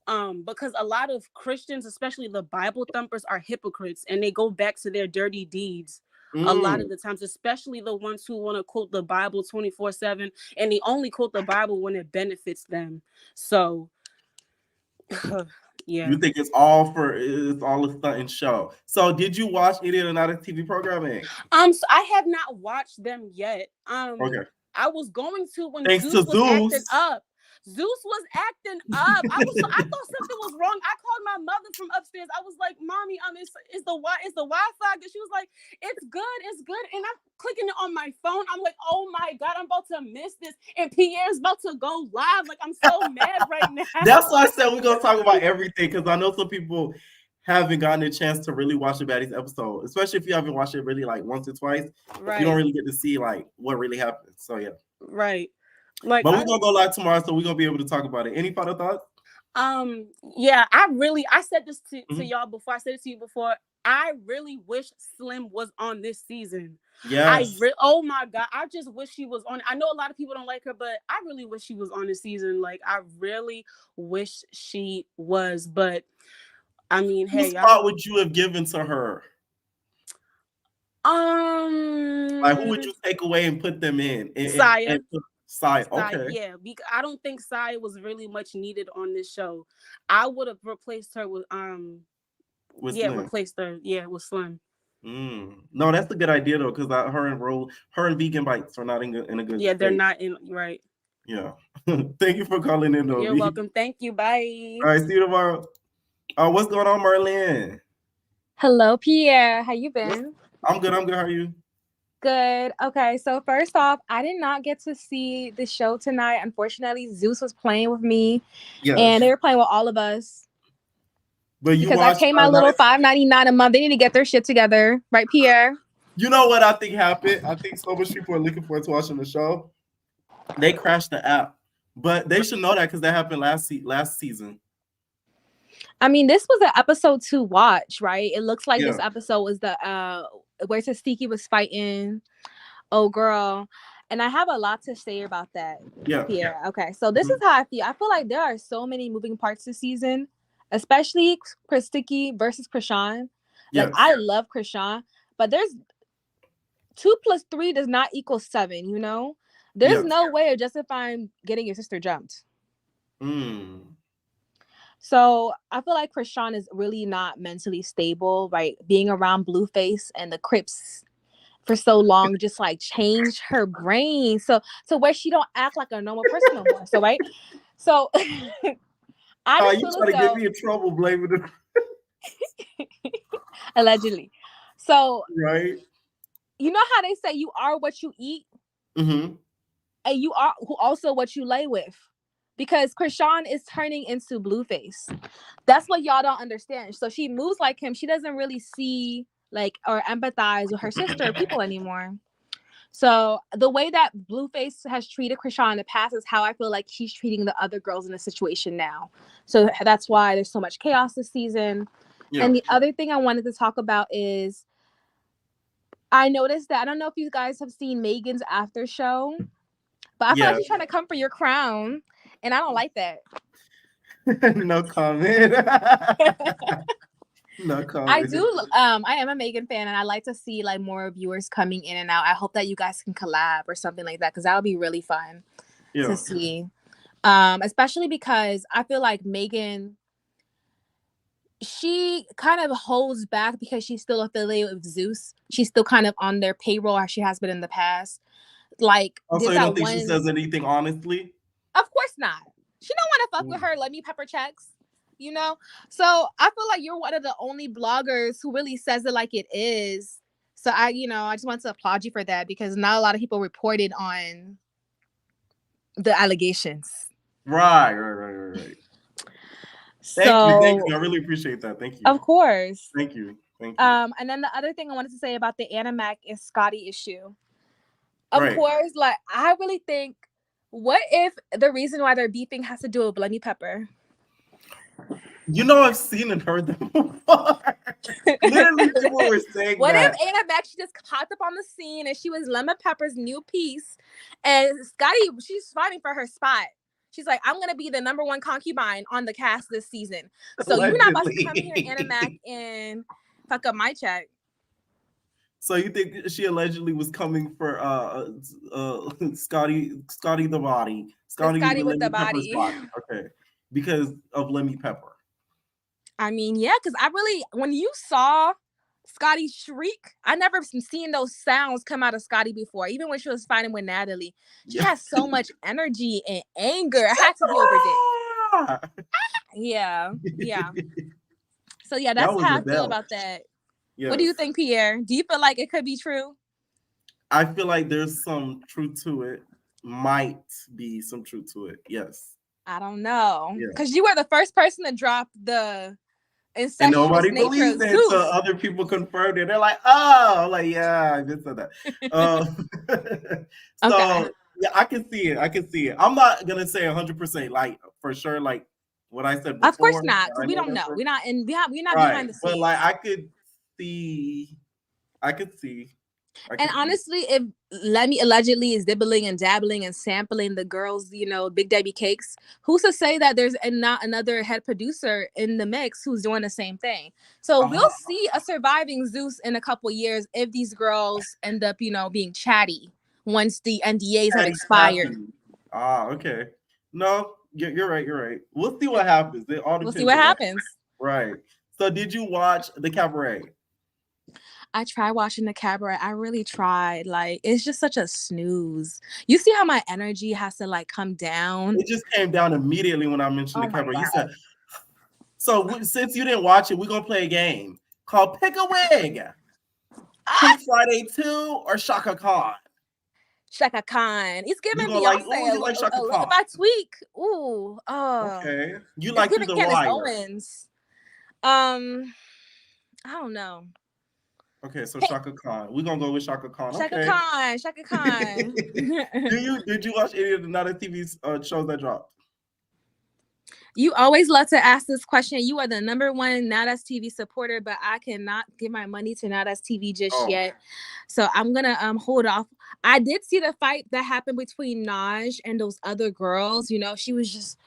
because a lot of Christians, especially the Bible thumpers, are hypocrites and they go back to their dirty deeds. A lot of the times, especially the ones who want to quote the Bible 24/7, and they only quote the Bible when it benefits them. So. Yeah. You think it's all a stunt and show. So did you watch any of the Natalie TV programming? So I have not watched them yet. Okay. I was going to when Thanks Zeus to was acting up. Zeus was acting up. I thought something was wrong. I called my mother from upstairs. I was like, "Mommy, is the Wi-Fi good?" She was like, it's good. And I'm clicking it on my phone. I'm like, oh my God, I'm about to miss this. And Pierre's about to go live. Like, I'm so mad right now. That's why I said we're gonna talk about everything, because I know some people haven't gotten a chance to really watch the Baddies episode, especially if you haven't watched it really like once or twice. Right. You don't really get to see like what really happened. So yeah. Right. Like, but we're gonna go live tomorrow, so we're gonna be able to talk about it. Any final thoughts? Yeah, I said this to y'all before. I said it to you before. I really wish Slim was on this season. Yes. Oh my God, I just wish she was on. I know a lot of people don't like her, but I really wish she was on this season. Like, I really wish she was. But I mean, hey, what spot would you have given to her? Like, who would you take away and put them in? Saya. Saya, okay. Yeah, because I don't think Saya was really much needed on this show. I would have replaced her with Slim. With Slim. No, that's a good idea though, because her and Vegan Bites are not in a good. Yeah, they're not in right. Yeah. Thank you for calling in though. You're welcome. Thank you. Bye. All right, see you tomorrow. What's going on, Marlene? Hello, Pierre. How you been? I'm good. How are you? Good. Okay, so first off, I did not get to see the show tonight. Unfortunately, Zeus was playing with me, and they were playing with all of us. But you because I paid my little $5.99 a month. They need to get their shit together, right, Pierre? You know what I think happened? I think so much people are looking forward to watching the show. They crashed the app, but they should know that because that happened last season. I mean, this was an episode to watch, right? It looks like this episode was the where Taseki was fighting. Oh, girl. And I have a lot to say about that. Yeah. Pierre. Okay, so this is how I feel. I feel like there are so many moving parts this season, especially Chrisean versus Chrisean. Like, I love Chrisean, but there's 2 + 3 does not equal 7, you know? There's no way of justifying getting your sister jumped. So I feel like Chrisean is really not mentally stable, right? Being around Blueface and the Crips for so long just like changed her brain. So where she don't act like a normal person no more. So right? So I just you feel trying to get me in trouble blaming it. Allegedly. So right. You know how they say you are what you eat? Mm-hmm. And you are also what you lay with. Because Chrisean is turning into Blueface. That's what y'all don't understand. So she moves like him. She doesn't really see like or empathize with her sister or people anymore. So the way that Blueface has treated Chrisean in the past is how I feel like she's treating the other girls in the situation now. So that's why there's so much chaos this season. Yeah. And the other thing I wanted to talk about is I noticed that I don't know if you guys have seen Megan's Aftershow, but I feel like she's trying to come for your crown, and I don't like that. No comment. No comment. I do. I am a Megan fan, and I like to see like more viewers coming in and out. I hope that you guys can collab or something like that because that would be really fun to see. Especially because I feel like Megan, she kind of holds back because she's still affiliated with Zeus. She's still kind of on their payroll as she has been in the past. Like, also, you don't think she says anything honestly? Of course not. She don't want to fuck with her Let Me Pepper checks, you know? So I feel like you're one of the only bloggers who really says it like it is. So I just want to applaud you for that because not a lot of people reported on the allegations. Right. Thank you. I really appreciate that. Thank you. Of course. Thank you. And then the other thing I wanted to say about the Animac and Scotty issue. Of course, like I really think, what if the reason why they're beefing has to do with Let Me Pepper? You know, I've seen and heard them before. Literally, people were saying what if Animac, she just popped up on the scene and she was Lemon Pepper's new piece, and Scotty, she's fighting for her spot. She's like, I'm gonna be the #1 concubine on the cast this season. So you're not about to come here, Animac, and fuck up my check. So you think she allegedly was coming for Scotty the body, Scotty with the body. Okay, because of Let Me Pepper. I mean, yeah, because when you saw Scotty shriek, I never seen those sounds come out of Scotty before. Even when she was fighting with Natalie, she has so much energy and anger. I had to be over it. Yeah. So yeah, that's how I feel about that. Yes. What do you think, Pierre? Do you feel like it could be true? I feel like there's some truth to it. Might be some truth to it. Yes. I don't know. Because you were the first person to drop the incestuous and nobody believes it. So other people confirmed it. They're like, oh, like, yeah, I just said that. So yeah, I can see it. I'm not gonna say 100% like for sure, like what I said before. Of course not, because we don't know. We're not behind the scenes. But like I could see. And honestly, if Lemmy allegedly is dibbling and dabbling and sampling the girls, Big Debbie cakes, who's to say that there's not another head producer in the mix who's doing the same thing? So we'll see a surviving Zeus in a couple years if these girls end up, being chatty once the NDAs have expired. Okay. No, you're right. We'll see what happens. We'll see what happens. Right. So did you watch the Cabaret? I tried watching the Cabaret. I really tried. Like, it's just such a snooze. You see how my energy has to like come down? It just came down immediately when I mentioned the Cabaret. You said, so since you didn't watch it, we're going to play a game called Pick a Wig. Pink Friday 2 or Shaka Khan? Shaka Khan. It's giving Beyonce like Shaka Khan. If I tweak, ooh. Oh. Okay. You like the Wire. Owens. I don't know. Okay, so Shaka Khan. We're gonna go with Shaka Khan. Shaka Khan. Did you watch any of the Natalie TV shows that dropped? You always love to ask this question. You are the #1 Natalie TV supporter, but I cannot give my money to Natalie TV just yet. So I'm gonna hold off. I did see the fight that happened between Naj and those other girls. She was just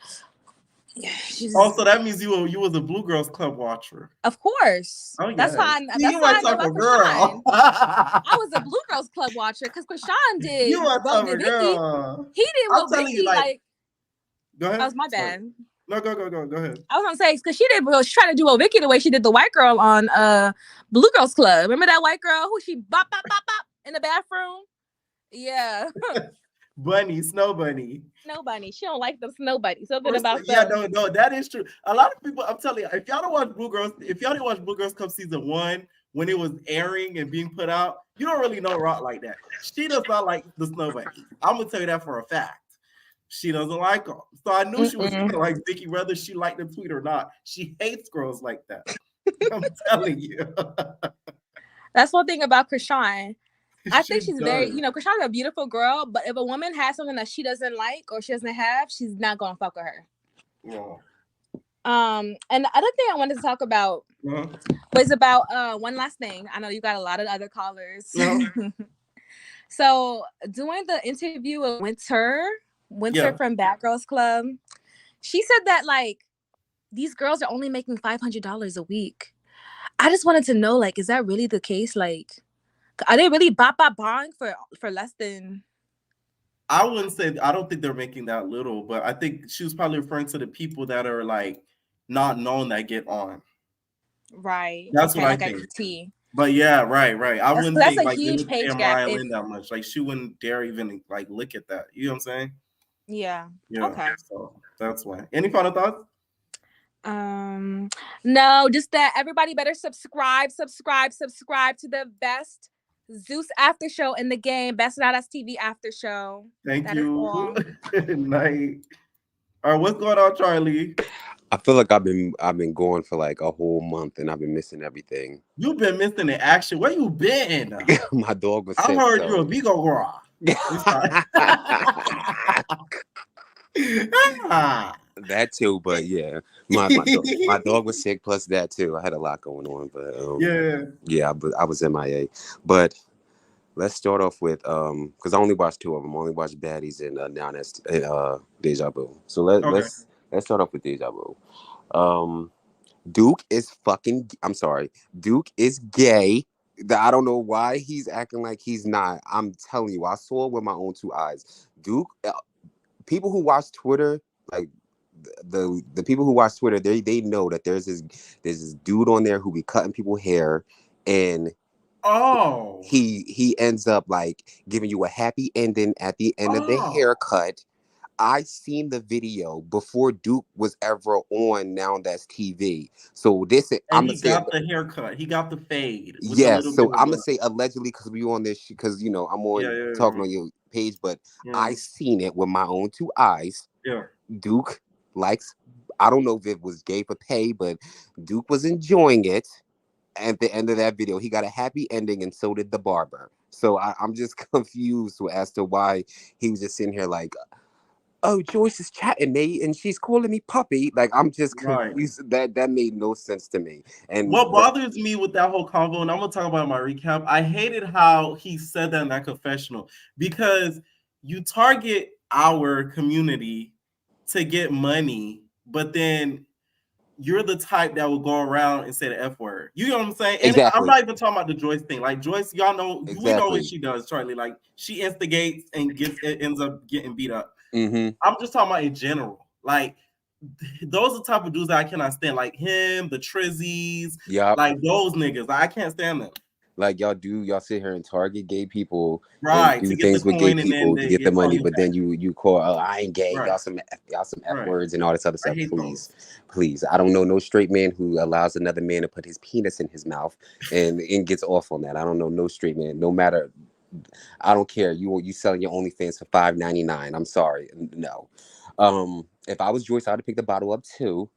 Oh, so that means you was a Blue Girls Club watcher. Of course. Oh, That's yes. how I know about Chrisean. I was a Blue Girls Club watcher because Chrisean did what did Vicky. Girl. He did what Vicky like. Go ahead. That was my bad. No, go ahead. I was gonna say because she was trying to do a Vicky the way she did the white girl on Blue Girls Club. Remember that white girl who she bop in the bathroom? Yeah. Snow bunny. She don't like the snow bunny. Something about no, that is true. A lot of people, I'm telling you, if y'all didn't watch Blue Girls Club season 1 when it was airing and being put out, you don't really know Rock like that. She does not like the snow bunny. I'm gonna tell you that for a fact. She doesn't like them. So I knew she was like Vicky, whether she liked the tweet or not. She hates girls like that. I'm telling you. That's one thing about Chrisean. I think she's very, Chrisean's a beautiful girl, but if a woman has something that she doesn't like or she doesn't have, she's not gonna fuck with her. Yeah. And the other thing I wanted to talk about was about one last thing. I know you got a lot of other callers. So doing the interview with Winter from Bad Girls Club, she said that like these girls are only making $500 a week. I just wanted to know, like, is that really the case? Like, are they really buying for less than? I wouldn't say. I don't think they're making that little, but I think she was probably referring to the people that are like not known that get on. Right. That's what I think. But yeah, right. I wouldn't think like they would pay Mariah Lynn that much. Like she wouldn't dare even like look at that. You know what I'm saying? Yeah. Okay. So that's why. Any final thoughts? No, just that everybody better subscribe to the best Zeus after show in the game, best Not Us TV after show. Thank you. Night. All right, what's going on, Charlie? I feel like I've been going for like a whole month and I've been missing everything. You've been missing the action. Where you been? My dog was sick. I heard you a Vigo girl. That too, but yeah, my dog was sick. Plus that too, I had a lot going on, but I was MIA. But let's start off with because I only watched 2 of them. I only watched Baddies and now that's Deja Vu. So let's start off with Deja Vu. Duke is fucking. I'm sorry, Duke is gay. I don't know why he's acting like he's not. I'm telling you, I saw it with my own 2 eyes. Duke. People who watch Twitter, like the people who watch Twitter, they know that there's this dude on there who be cutting people's hair, and he ends up like giving you a happy ending at the end of the haircut. I seen the video before Duke was ever on Now That's TV. So this is he got the haircut. He got the fade. Yes. So I'm gonna say allegedly because we on this because I'm on talking on your page, but I seen it with my own 2 eyes. Yeah. Duke likes. I don't know if it was gay for pay, but Duke was enjoying it. At the end of that video, he got a happy ending, and so did the barber. So I'm just confused as to why he was just sitting here like, oh, Joyce is chatting me and she's calling me puppy. Like, I'm just confused. That made no sense to me. And what bothers me with that whole convo, and I'm gonna talk about my recap, I hated how he said that in that confessional, because you target our community to get money, but then you're the type that will go around and say the F word. You know what I'm saying? And exactly. I'm not even talking about the Joyce thing. Like Joyce, y'all know, we know what she does, Charlie. Like she instigates and ends up getting beat up. Mm-hmm. I'm just talking about in general. Like those are the type of dudes that I cannot stand. Like him, the Trizzies, like those niggas. I can't stand them. Like y'all sit here and target gay people, right? Do things with gay people to get the money, but then you call, oh, I ain't gay, y'all some F words and all this other stuff. Please, I don't know no straight man who allows another man to put his penis in his mouth and gets off on that. I don't know no straight man, no matter. I don't care. You selling your OnlyFans for $5.99. I'm sorry, no. If I was Joyce, I'd have picked the bottle up too.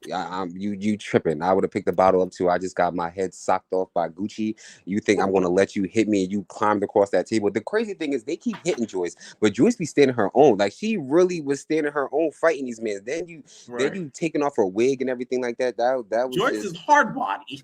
You tripping. I would have picked the bottle up too. I just got my head socked off by Gucci. You think I'm gonna let you hit me and you climbed across that table? The crazy thing is they keep hitting Joyce, but Joyce be standing her own. Like she really was standing her own fighting these men. Then you taking off her wig and everything like that. That was Joyce is hard body.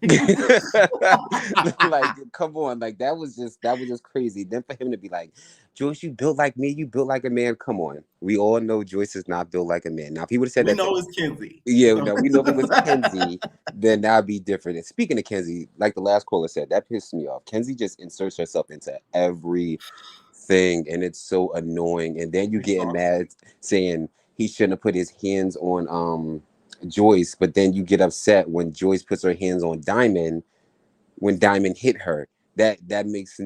Like come on, like that was just crazy. Then for him to be like, Joyce, you built like me, you built like a man. Come on. We all know Joyce is not built like a man. Now, if he would have said we that, know it's Kenzie. Yeah, so. No, we know if it was Kenzie, then that'd be different. And speaking of Kenzie, like the last caller said, that pissed me off. Kenzie just inserts herself into everything, and it's so annoying. And then you getting mad saying he shouldn't have put his hands on Joyce, but then you get upset when Joyce puts her hands on Diamond when Diamond hit her. That makes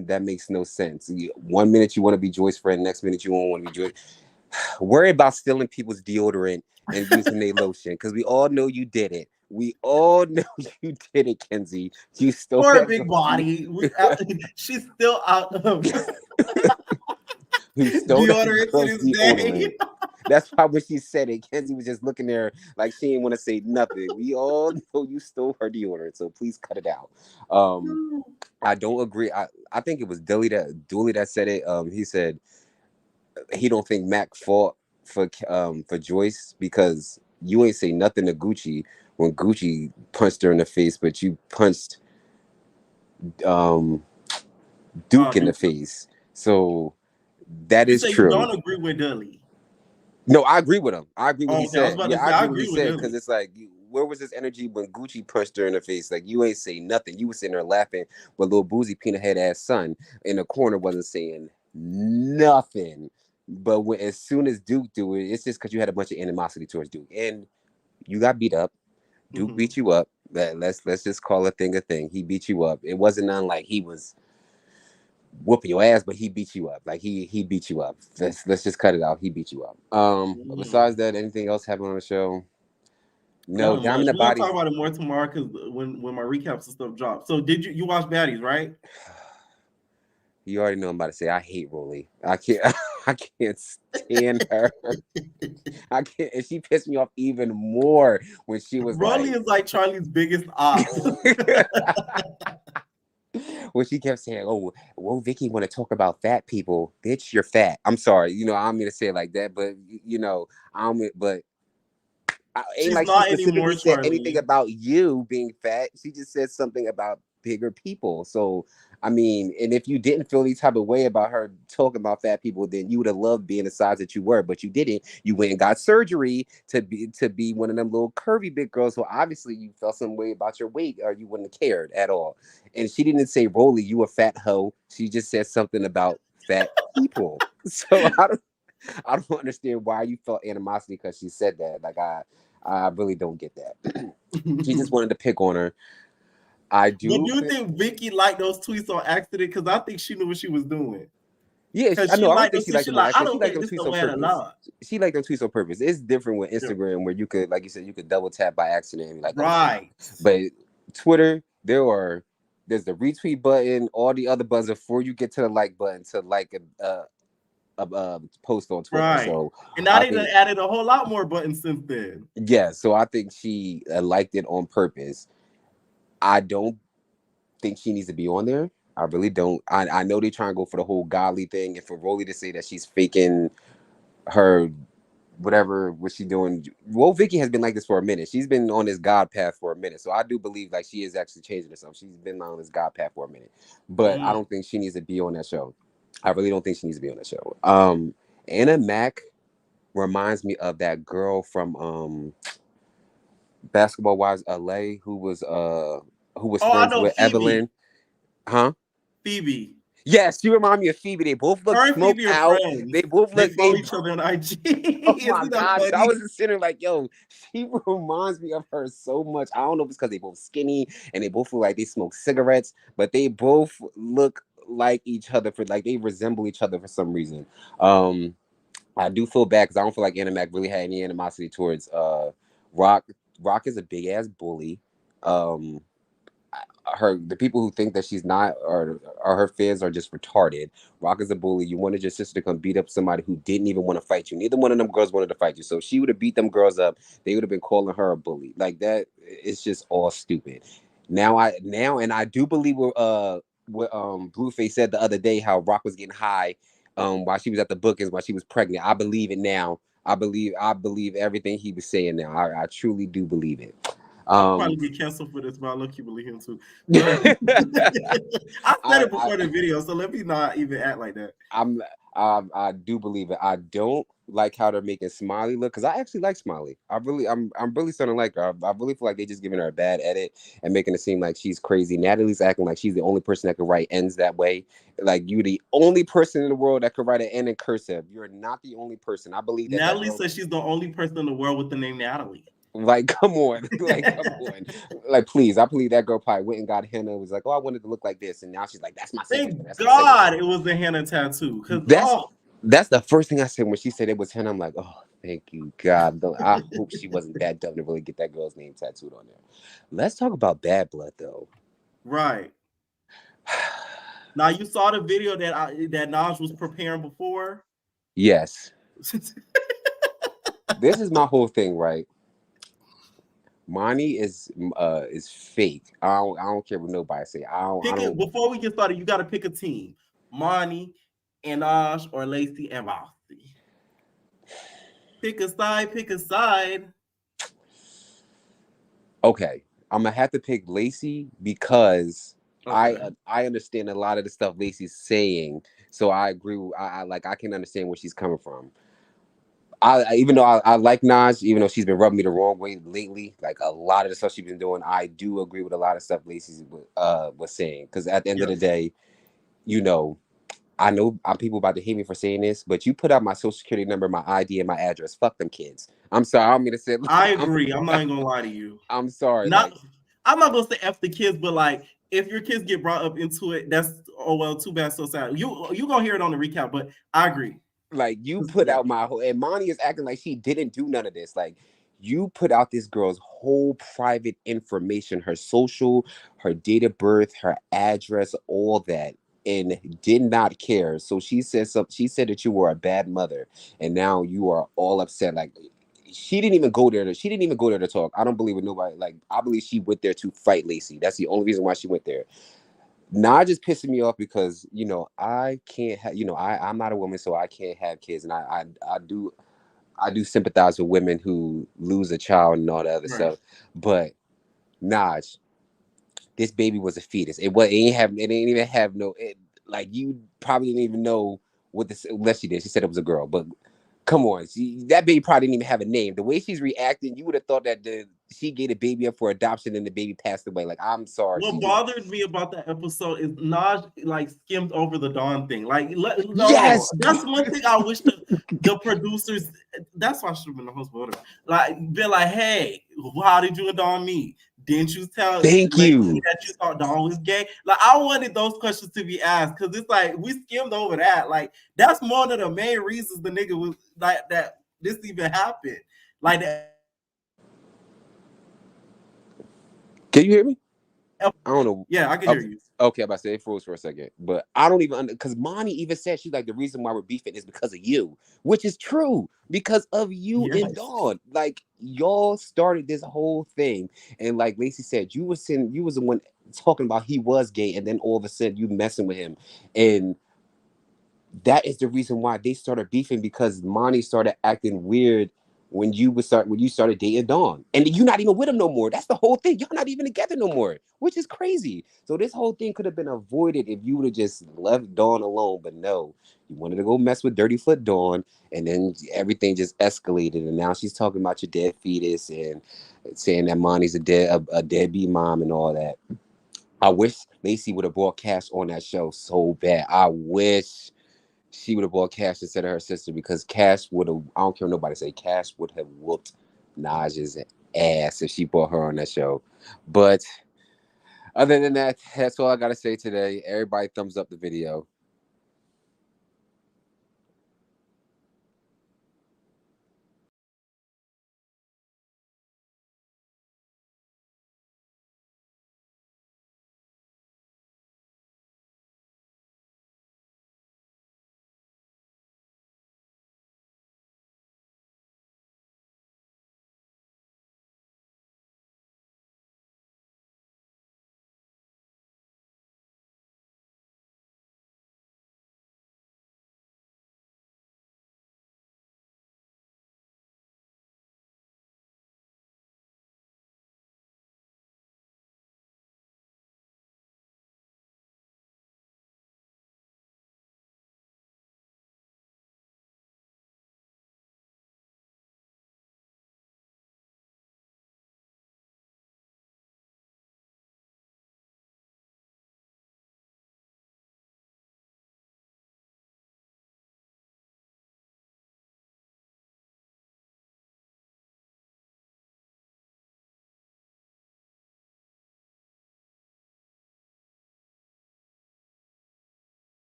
no sense. 1 minute you want to be Joyce's friend, next minute you won't want to be Joyce. Worry about stealing people's deodorant and using their lotion, because we all know you did it. We all know you did it, Kenzie. You stole her big body. She's still out of deodorant to this day. That's why when she said it, Kenzie was just looking there like she didn't want to say nothing. We all know you stole her deodorant, so please cut it out. I don't agree. I think it was Dooley that said it. He said he don't think Mac fought for Joyce because you ain't say nothing to Gucci when Gucci punched her in the face, but you punched Duke in the face. So that is true. You don't agree with Dooley? No, I agree with him. I agree with what he said. I agree with what he said, because it's like, where was his energy when Gucci punched her in the face? Like, you ain't say nothing. You was sitting there laughing with little boozy peanut head ass son in the corner wasn't saying nothing. But as soon as Duke do it, it's just because you had a bunch of animosity towards Duke, and you got beat up. Duke beat you up. Let's just call a thing a thing. He beat you up. It wasn't none like he was whooping your ass, but he beat you up. Like he beat you up. Let's just cut it out. He beat you up. Besides that, anything else happening on the show? No, Diamond the Baddies. We'll talk about it more tomorrow because when my recaps and stuff drop. So did you watch Baddies, right? You already know I'm about to say I hate Rolly. I can't stand her. I can't, and she pissed me off even more when she was Rolly is like Charlie's biggest op. When she kept saying, "Oh, well, Vicky want to talk about fat people, bitch, you're fat." I'm sorry, I don't mean to say it like that, but ain't like she specifically said anything about you being fat. She just said something about bigger people. So I mean, and if you didn't feel any type of way about her talking about fat people, then you would have loved being the size that you were, but you didn't. You went and got surgery to be one of them little curvy big girls. So obviously you felt some way about your weight, or you wouldn't have cared at all. And she didn't say, "Rolly, you a fat hoe." She just said something about fat people. So I don't understand why you felt animosity because she said that. Like I really don't get that. She just wanted to pick on her. I do. But do you think Vicky liked those tweets on accident? Because I think she knew what she was doing. Yeah, I know. I don't think she liked them. I don't think she liked them tweets on purpose. She liked them tweets on purpose. It's different with Instagram where you could, like you said, you could double tap by accident and be like, right. But Twitter, there's the retweet button, all the other buttons before you get to the like button to like a post on Twitter. Right. So and now they added a whole lot more buttons since then. Yeah, so I think she liked it on purpose. I don't think she needs to be on there. I really don't. I know they try and go for the whole godly thing, and for Rolly to say that she's faking her what she doing. Well, Vicky has been like this for a minute. She's been on this God path for a minute. So I do believe like she is actually changing herself. She's been on this God path for a minute. But I don't think she needs to be on that show. I really don't think she needs to be on that show. Anna Mac reminds me of that girl from Basketball Wives LA who was friends with Phoebe. Evelyn. Huh? Phoebe. Yes, you remind me of Phoebe. They both look smoked out. Friends. They both look each other on IG. Oh my gosh. I was just sitting like, yo, she reminds me of her so much. I don't know if it's because they both skinny and they both look like they smoke cigarettes, but they both look like each other they resemble each other for some reason. I do feel bad because I don't feel like Anna Mac really had any animosity towards Rock. Rock is a big ass bully. The people who think that she's not or her fans are just retarded. Rock is a bully. You wanted your sister to come beat up somebody who didn't even want to fight you. Neither one of them girls wanted to fight you. So if she would have beat them girls up, they would have been calling her a bully. Like that, it's just all stupid. Now and I do believe what Blueface said the other day, how Rock was getting high while she was at the bookings, while she was pregnant. I believe it now. I believe everything he was saying now. I truly do believe it. I'll probably get canceled for this, but I look you believe him too. I said it before the video, so let me not even act like that. I do believe it. I don't like how they're making Smiley look, because I actually like Smiley. I'm really starting to like her. I really feel like they just giving her a bad edit and making it seem like she's crazy. Natalie's acting like she's the only person that could write ends that way. Like, you're the only person in the world that could write an end in cursive. You're not the only person. I believe that Natalie says she's the only person in the world with the name Natalie. Like, come on. Like, come on. Like, please. I believe that girl probably went and got henna and was like, oh, I wanted to look like this. And now she's like, that's my signature. Thank That's God it was the henna tattoo. That's the first thing I said when she said it was henna. I'm like, oh, thank you, God. I hope she wasn't that dumb to really get that girl's name tattooed on there. Let's talk about Bad Blood, though. Right. Now, you saw the video that Naj was preparing before? Yes. This is my whole thing, right? Monty is fake. I don't care what nobody say. Before we get started, you got to pick a team: Monty, Naj, or Lacey and Rossi. Pick a side. Pick a side. Okay, I'm gonna have to pick Lacey because I understand a lot of the stuff Lacey's saying, so I agree. I can understand where she's coming from. Even though I like Naj, even though she's been rubbing me the wrong way lately, like a lot of the stuff she's been doing, I do agree with a lot of stuff Lacey was saying. Because at the end of the day, I know people about to hate me for saying this, but you put out my social security number, my ID, and my address. Fuck them kids. I'm sorry. I don't mean to say. I agree. I'm not even gonna lie to you. I'm sorry. I'm not gonna say F the kids, but like, if your kids get brought up into it, that's too bad, so sad. You gonna hear it on the recap, but I agree. Like, you put out my whole, and Monty is acting like she didn't do none of this. Like, you put out this girl's whole private information, her social, her date of birth, her address, all that, and did not care. So she said that you were a bad mother, and now you are all upset. Like, she didn't even go there to talk. I don't believe with nobody. Like, I believe she went there to fight Lacey. That's the only reason why she went there. Naj is pissing me off because I can't have I'm not a woman, so I can't have kids, and I do sympathize with women who lose a child and all that other stuff. But Naj, this baby was a fetus. It ain't even have no. Like, you probably didn't even know what this, unless she did. She said it was a girl, but come on, that baby probably didn't even have a name. The way she's reacting, you would have thought that she gave the baby up for adoption and the baby passed away. Like, I'm sorry. What bothered me about that episode is Naj skimmed over the Dawn thing. Yes, that's one thing I wish the producers. That's why I should have been the host. Like, be like, hey, how did you and Dawn meet? Didn't you tell Thank you that you thought Dawn was gay? Like, I wanted those questions to be asked, because it's like we skimmed over that. Like, that's one of the main reasons the nigga was like that. This even happened. Like that. Can you hear me? I don't know. Yeah, I can hear you. Okay, I'm about to say it froze for a second, but I don't even, because Monty even said she's like, the reason why we're beefing is because of you, which is true, because of you and Dawn. Like, y'all started this whole thing, and like Lacey said, you was the one talking about he was gay, and then all of a sudden you messing with him, and that is the reason why they started beefing, because Monty started acting weird when you started dating Dawn, and you're not even with him no more. That's the whole thing. Y'all not even together no more, which is crazy. So this whole thing could have been avoided if you would have just left Dawn alone. But no, you wanted to go mess with Dirty Foot Dawn, and then everything just escalated. And now she's talking about your dead fetus and saying that Monty's a deadbeat mom and all that. I wish Lacey would have brought Cash on that show so bad. I wish she would have bought Cash instead of her sister, because Cash would have, I don't care what nobody say, Cash would have whooped Naj's ass if she brought her on that show. But other than that, that's all I got to say today. Everybody thumbs up the video.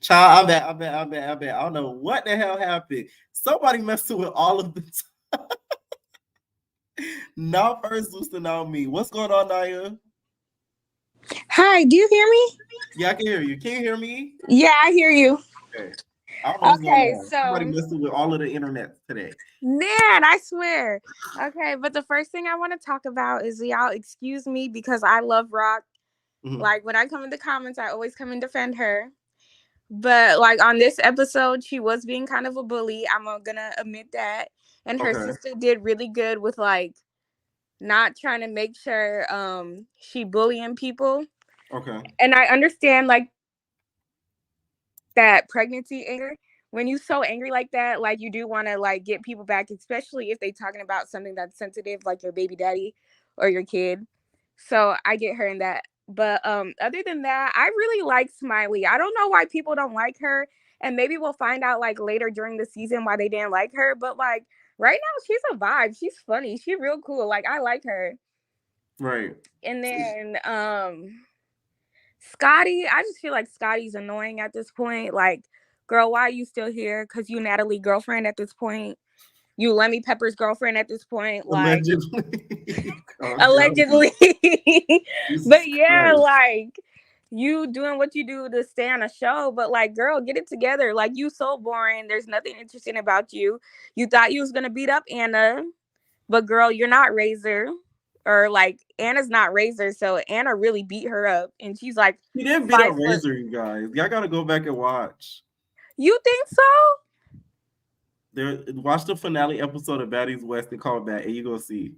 Child, I bet. I don't know what the hell happened. Somebody messed with all of the time. Not first boosting on me. What's going on, Naya? Hi, do you hear me? Yeah, I can hear you. Can you hear me? Yeah, I hear you. Okay. I don't know what's going on. So somebody messing with all of the internet today. Man, I swear. Okay, but the first thing I want to talk about is y'all excuse me because I love Rock. Mm-hmm. Like when I come in the comments, I always come and defend her. But like on this episode, she was being kind of a bully. I'm gonna admit that. And her sister did really good with like not trying to make sure she bullying people. Okay. And I understand like that pregnancy anger. When you so angry like that, like you do want to like get people back, especially if they talking about something that's sensitive, like your baby daddy or your kid. So I get her in that. But other than that, I really like Smiley. I don't know why people don't like her. And maybe we'll find out like later during the season why they didn't like her. But like right now, she's a vibe. She's funny. She's real cool. Like I like her. Right. And then Scotty, I just feel like Scotty's annoying at this point. Like, girl, why are you still here? Because you Natalie girlfriend at this point. You Lemmy Pepper's girlfriend at this point. Like, allegedly. But yeah, like, you doing what you do to stay on a show. But like, girl, get it together. Like, you so boring. There's nothing interesting about you. You thought you was going to beat up Anna. But girl, you're not Razor. Or like Anna's not Razor, so Anna really beat her up, and she's like, "She didn't beat up Razor, you guys. Y'all gotta go back and watch." You think so? Watch the finale episode of Baddies West and call back, and you gonna see.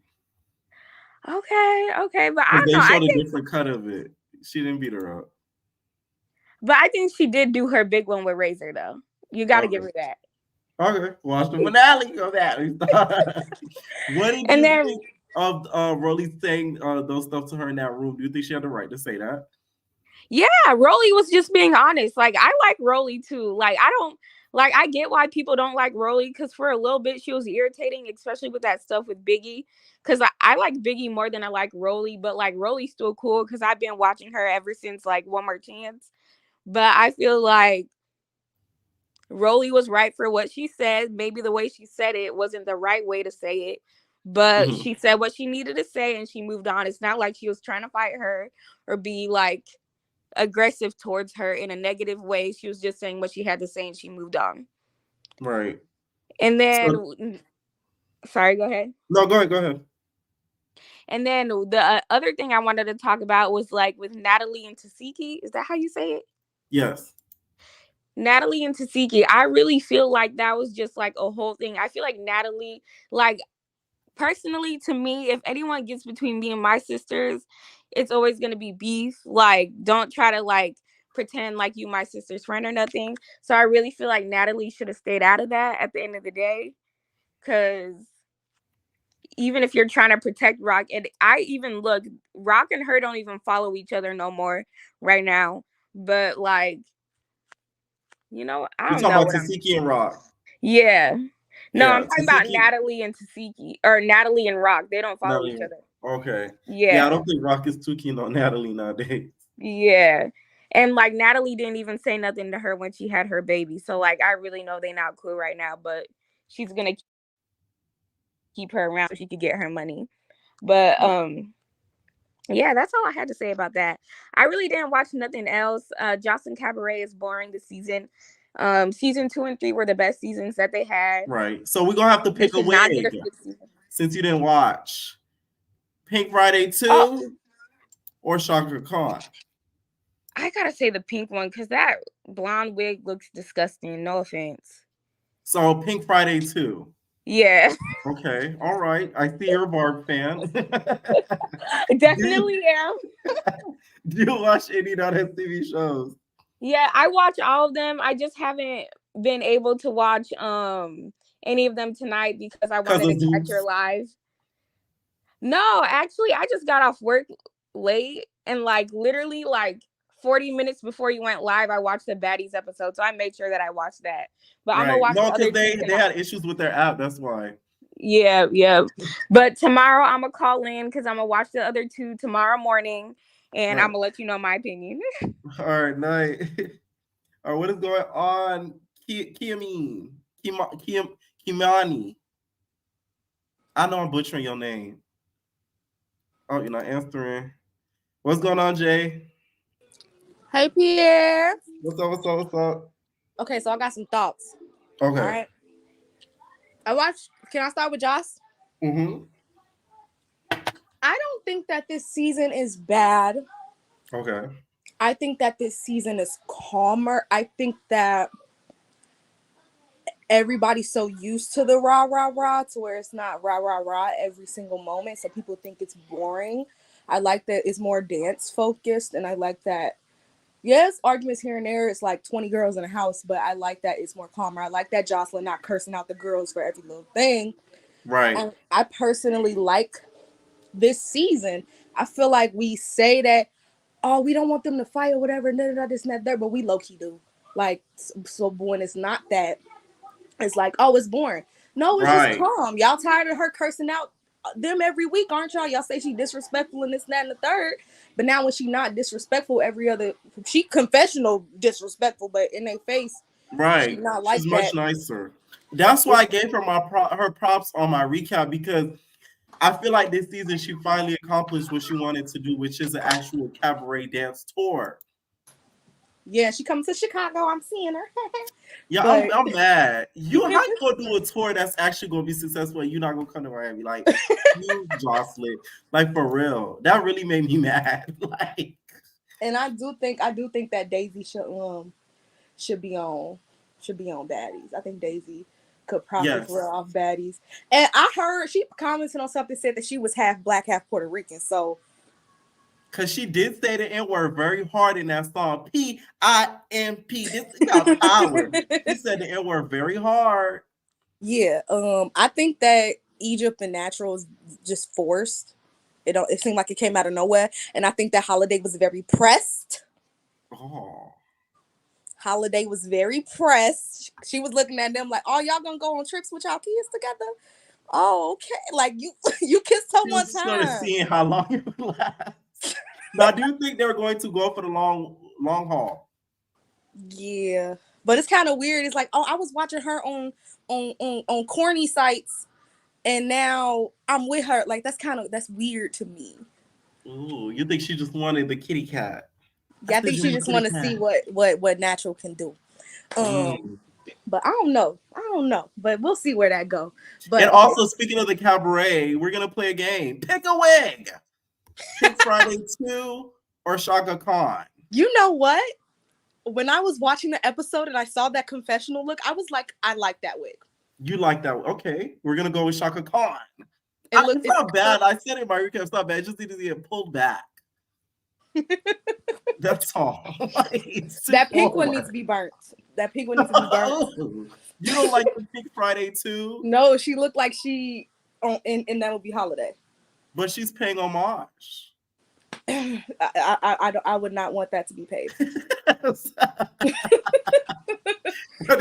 Okay, but I don't know. They showed a different cut of it. She didn't beat her up, but I think she did do her big one with Razor, though. You got to give her that. Okay, watch the finale of that. What did you think of Rolly saying those stuff to her in that room? Do you think she had the right to say that? Yeah, Rolly was just being honest. Like, I like Rolly too. Like, I get why people don't like Rolly, because for a little bit she was irritating, especially with that stuff with Biggie. Because I like Biggie more than I like Rolly, but like Rolly's still cool because I've been watching her ever since like One More Chance. But I feel like Rolly was right for what she said. Maybe the way she said it wasn't the right way to say it. But she said what she needed to say and she moved on. It's not like she was trying to fight her or be like aggressive towards her in a negative way. She was just saying what she had to say and she moved on. Right. And then, sorry, go ahead. No, go ahead. And then the other thing I wanted to talk about was like with Natalie and Tasiki. Is that how you say it? Yes. Natalie and Tasiki. I really feel like that was just like a whole thing. I feel like Natalie, like, personally, to me, if anyone gets between me and my sisters, it's always going to be beef. Like, don't try to, like, pretend like you my sister's friend or nothing. So I really feel like Natalie should have stayed out of that at the end of the day. Because even if you're trying to protect Rock, and I even look, Rock and her don't even follow each other no more right now. But, like, you know, I don't know. You're talking about Tasiki and Rock. Yeah. No, I'm talking about Natalie and Tasiki, or Natalie and Rock. They don't follow each other. Okay. Yeah, I don't think Rock is too keen on Natalie nowadays. Yeah. And like Natalie didn't even say nothing to her when she had her baby. So like I really know they're not cool right now, but she's gonna keep her around so she could get her money. But yeah, that's all I had to say about that. I really didn't watch nothing else. Joseline Cabaret is boring this season. Season 2 and 3 were the best seasons that they had. Right. So we're gonna have to pick a wig since you didn't watch. Pink Friday 2 or Shaka Khan? I gotta say the pink one because that blonde wig looks disgusting. No offense. So Pink Friday 2. Yeah. Okay. All right. I see you're a Barb fan. Definitely am. Do you watch any of those TV shows? Yeah, I watch all of them. I just haven't been able to watch any of them tonight because I wanted to catch her live. No, actually, I just got off work late and like literally like 40 minutes before you went live, I watched the Baddies episode. So I made sure that I watched that. But I'm gonna watch the other because they had issues with their app. That's why. Yeah. But tomorrow I'm gonna call in because I'm gonna watch the other 2 tomorrow morning, and I'm gonna let you know my opinion. All right, night. Or what is going on, Kimani? I know I'm butchering your name. Oh, you're not answering. What's going on, Jay? Hey, Pierre. What's up? Okay, so I got some thoughts. Okay. All right. Can I start with Joss? Mm-hmm. I don't think that this season is bad. Okay. I think that this season is calmer. I think that everybody's so used to the rah to where it's not rah every single moment. So people think it's boring. I like that it's more dance focused, and I like that. Yes, arguments here and there. It's like 20 girls in a house, but I like that it's more calmer. I like that Joseline not cursing out the girls for every little thing. Right. And I personally like this season. I feel like we say that, oh, we don't want them to fight or whatever, this and that, but we low-key do. Like, so when it's not that, it's like, oh, it's boring. No, it's just calm. Y'all tired of her cursing out them every week, aren't y'all? Y'all say she disrespectful and this, and that, and the third. But now when she not disrespectful she confessional disrespectful, but in their face, right, she's not like she's that. much nicer. That's why I gave her her props on my recap, because I feel like this season she finally accomplished what she wanted to do, which is an actual cabaret dance tour. Yeah, she comes to Chicago. I'm seeing her. Yeah, but I'm mad. How you gonna do a tour that's actually gonna be successful and you're not gonna come to Miami? Like, you, Joseline, like for real. That really made me mad. Like, and I do think that Daisy should be on Baddies. I think Daisy could profit for off Baddies. And I heard she commented on something, said that she was half black, half Puerto Rican. So, because she did say the N-word very hard in that song, P-I-M-P. This got power. She said the N-word very hard. Yeah, I think that Egypt and Natural is just forced. It seemed like it came out of nowhere, and I think that Holiday was very pressed. Oh. Holiday was very pressed. She was looking at them like, "Oh, y'all gonna go on trips with y'all kids together? Oh, okay. Like you kissed her one time." Started seeing how long it would last. Now, do you think they're going to go for the long haul? Yeah, but it's kind of weird. It's like, oh, I was watching her on corny sites, and now I'm with her. Like that's weird to me. Ooh, you think she just wanted the kitty cat? Yeah, I think she just want to see what Natural can do. But I don't know. But we'll see where that go. But and also, speaking of the cabaret, we're gonna play a game. Pick a wig. Pick Friday 2 or Shaka Khan. You know what? When I was watching the episode and I saw that confessional look, I was like, I like that wig. You like that? Okay, we're gonna go with Shaka Khan. It's not bad. I said it in my recap. It's not bad. I just need to see it pulled back. That's all. That pink one needs to be burnt. That pink one needs to be burnt. You don't like the pink Friday 2? No, she looked like she in that would be Holiday. But she's paying homage. I would not want that to be paid.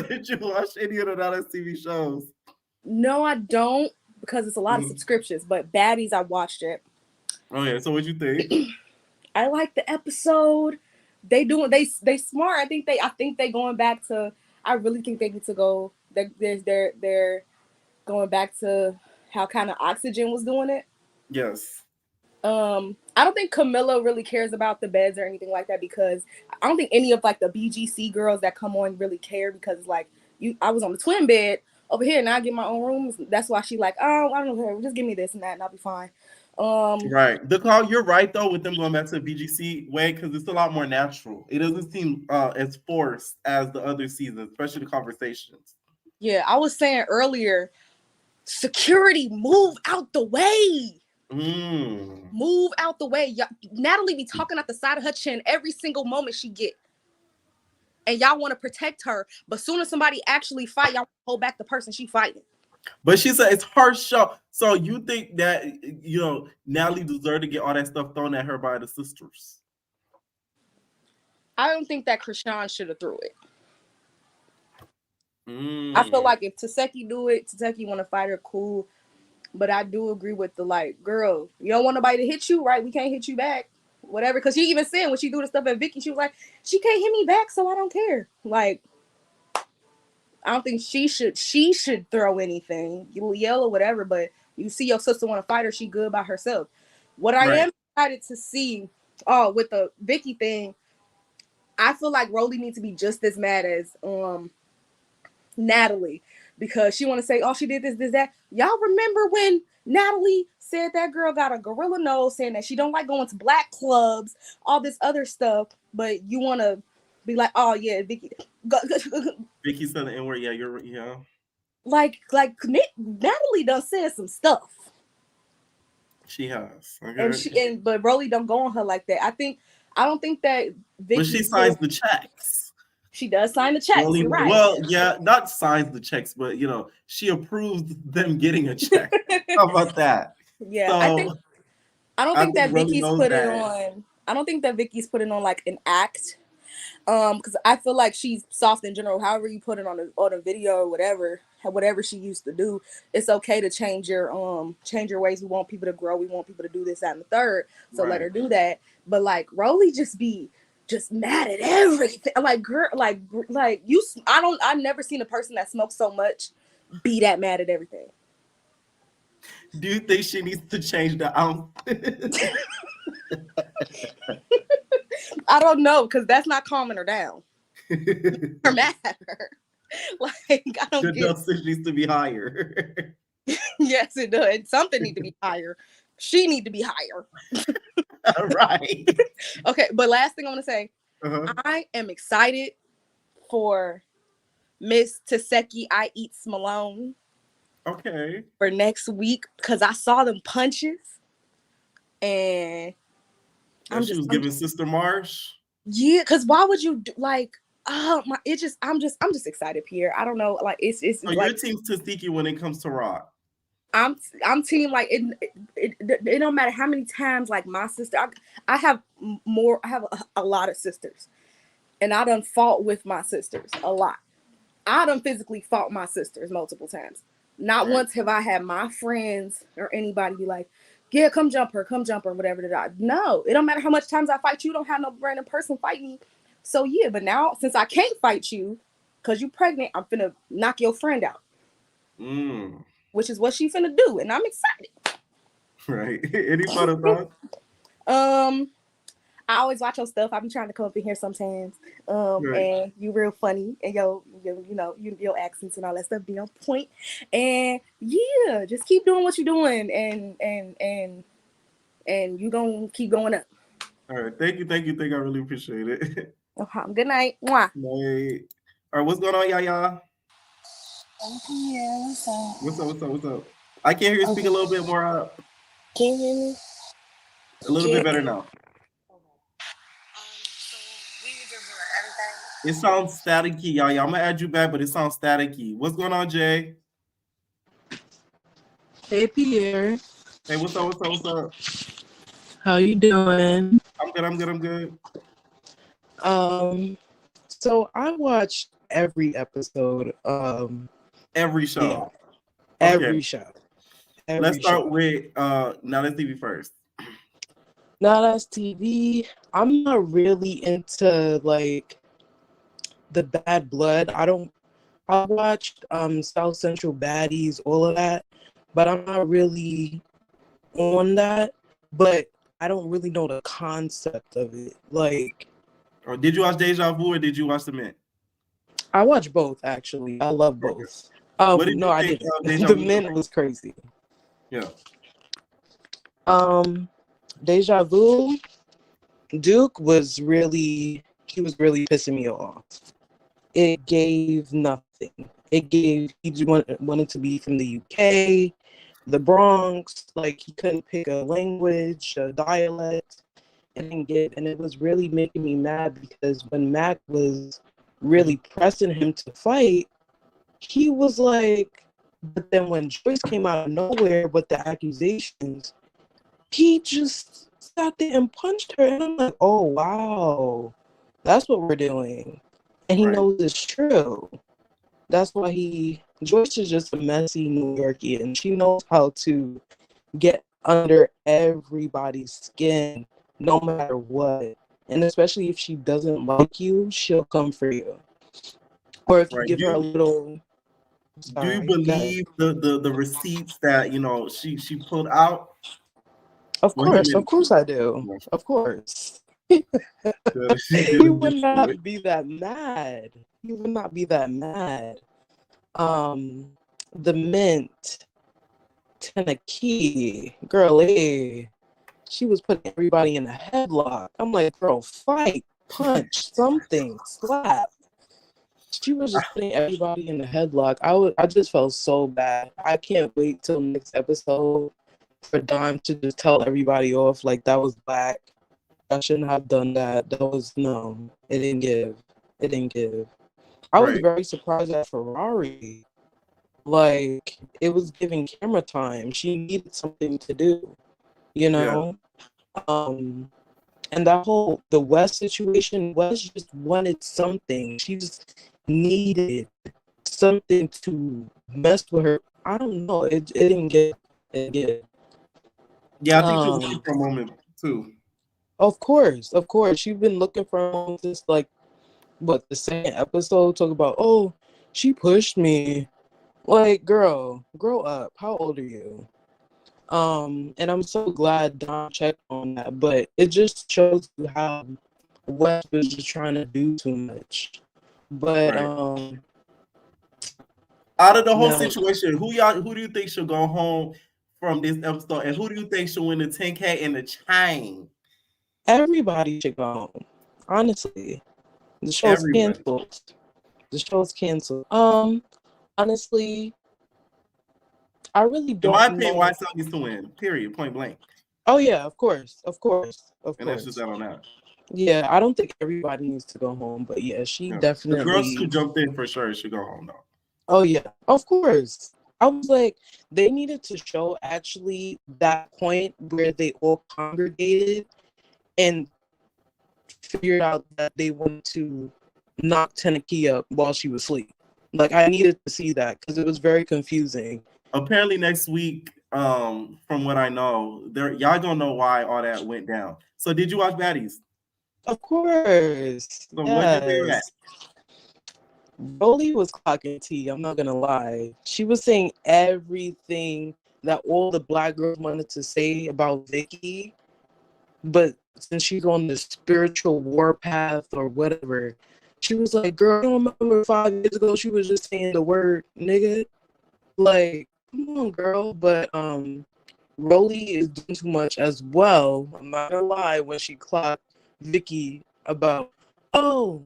Did you watch any of the Dallas TV shows? No, I don't, because it's a lot of subscriptions. But Baddies, I watched it. Oh yeah, so what'd you think? I like the episode. They smart. I think they going back to. I really think they need to go. They're going back to how kind of Oxygen was doing it. Yes. I don't think Camilla really cares about the beds or anything like that, because I don't think any of like the BGC girls that come on really care, because like I was on the twin bed over here and I get my own rooms. That's why she like, oh, I don't know, just give me this and that and I'll be fine. Right. You're right though with them going back to the BGC way, because it's a lot more natural. It doesn't seem as forced as the other seasons, especially the conversations. Yeah, I was saying earlier, security, move out the way. Move out the way. Natalie be talking out the side of her chin every single moment she get. And y'all want to protect her, but soon as somebody actually fight, y'all hold back the person she fighting. But she said it's her show. So you think that, Natalie deserved to get all that stuff thrown at her by the sisters? I don't think that Chrisean should have threw it. I feel like if Taseki do it, Taseki want to fight her, cool. But I do agree with the girl, you don't want nobody to hit you, right? We can't hit you back. whatever. Because she even said when she do the stuff at Vicky, she was like, she can't hit me back, so I don't care. Like, I don't think she should throw anything, you yell or whatever. But you see your sister want to fight her, she good by herself. What I am excited to see, with the Vicky thing, I feel like Rolly needs to be just as mad as Natalie, because she want to say, oh, she did this, that. Y'all remember when Natalie said that girl got a gorilla nose, saying that she don't like going to black clubs, all this other stuff, but you want to be like, oh yeah, Vicky. Vicky said the N-word. Yeah. Like Natalie done said some stuff. She has. But Rolly don't go on her like that. I don't think that Vicky. But she signs the checks. She does sign the checks. Rolly, you're right. Well, yeah, not signs the checks, but she approves them getting a check. How about that? Yeah, so, I don't think that Vicky's putting on. I don't think that Vicky's putting on like an act. Because I feel like she's soft in general. However you put it on a video or whatever she used to do, it's okay to change your ways. We want people to grow. We want people to do this, that, and the third. So let her do that. But like Rolly just mad at everything. Like girl, like you. I've never seen a person that smokes so much be that mad at everything. Do you think she needs to change the ounce? I don't know, because that's not calming her down. Her mad at her. Like, I don't get it. The dosage needs to be higher. Yes, it does. Something needs to be higher. She needs to be higher. Right. Okay, but last thing I want to say, I am excited for Miss Taseki I Eats Malone. Okay. For next week, because I saw them punches, and I'm giving Sister Marsh. Yeah, because why would you I'm just excited, Pierre. I don't know, like it's so like your team's Taseki when it comes to rock. I'm team like it don't matter how many times like my sister. I have a lot of sisters, and I done fought with my sisters a lot. I done physically fought my sisters multiple times. Not once have I had my friends or anybody be like, yeah, come jump her, whatever. No, it don't matter how much times I fight you. Don't have no random person fight me. So yeah, but now since I can't fight you because you pregnant, I'm finna knock your friend out. Which is what she finna do, and I'm excited. Right. Any final thoughts? I always watch your stuff. I be trying to come up in here sometimes. And you real funny, and your accents and all that stuff be on point. And yeah, just keep doing what you're doing, and you gonna keep going up. All right, thank you. I really appreciate it. Okay, good night. Mwah. Night. All right, what's going on, Yaya? Yeah, What's up? I can't hear you speak a little bit more up. Can you hear me? A little bit better now. It sounds staticky, y'all. I'm gonna add you back, but it sounds staticky. What's going on, Jay? Hey, Pierre. Hey, what's up? How you doing? I'm good. So I watched every episode. Every show. Yeah, every show. Let's start with Now That's TV first. Now That's TV. I'm not really into like the bad blood. I watched South Central Baddies, all of that, but I'm not really on that. But I don't really know the concept of it. Like, or did you watch Deja Vu or did you watch The Men? I watched both, actually. I love both. No, I didn't. The Men was crazy. Yeah. Deja Vu, Duke was really pissing me off. It gave nothing. He wanted to be from the UK, the Bronx, like he couldn't pick a language, a dialect, and it was really making me mad because when Mac was really pressing him to fight, he was like, but then when Joyce came out of nowhere with the accusations, he just sat there and punched her, and I'm like, oh wow, that's what we're doing. And he knows it's true. That's why Joyce is just a messy New Yorkie, and she knows how to get under everybody's skin no matter what. And especially if she doesn't like you, she'll come for you. Or if you give her a little. Do you believe the receipts that she pulled out? Of course I do. Of course. He would not be that mad. He would not be that mad. The mint, Tenaki, girl, she was putting everybody in a headlock. I'm like, girl, fight, punch, something, slap. She was just putting everybody in a headlock. I just felt so bad. I can't wait till next episode for Dime to just tell everybody off like that was black. I shouldn't have done that. That was no. It didn't give. It didn't give. I was very surprised at Ferrari. Like, it was giving camera time. She needed something to do, you know? Yeah. And that whole, the West situation, West just wanted something. She just needed something to mess with her. I don't know. It didn't get it. Yeah, I think she was looking for a moment, too. Of course. She's been looking for a moment since, like, the second episode, talk about, oh, she pushed me. Like, girl, grow up. How old are you? And I'm so glad Don checked on that, but it just shows you how West was just trying to do too much. But out of the whole situation, who do you think should go home from this episode, and who do you think should win the 10K and the chain? Everybody should go home. Honestly, the show's canceled. The show's canceled. Honestly, I really don't. In my opinion, YSL needs to win. Period. Point blank. Oh yeah, of course. And that's just that on that. Yeah, I don't think everybody needs to go home, but yeah, she definitely. The girls who jumped in for sure should go home though. Oh yeah, of course. I was like, they needed to show actually that point where they all congregated and figured out that they wanted to knock Tenaki up while she was asleep. Like, I needed to see that because it was very confusing. Apparently next week, from what I know, y'all gonna know why all that went down. So did you watch Baddies? Of course. So what did they at? Rolly was clocking tea, I'm not gonna lie. She was saying everything that all the black girls wanted to say about Vicky, but since she's on the spiritual war path or whatever, she was like, girl, I don't remember 5 years ago she was just saying the word nigga. Like, come on, girl. But Rolly is doing too much as well. I'm not gonna lie, when she clocked Vicky about, oh,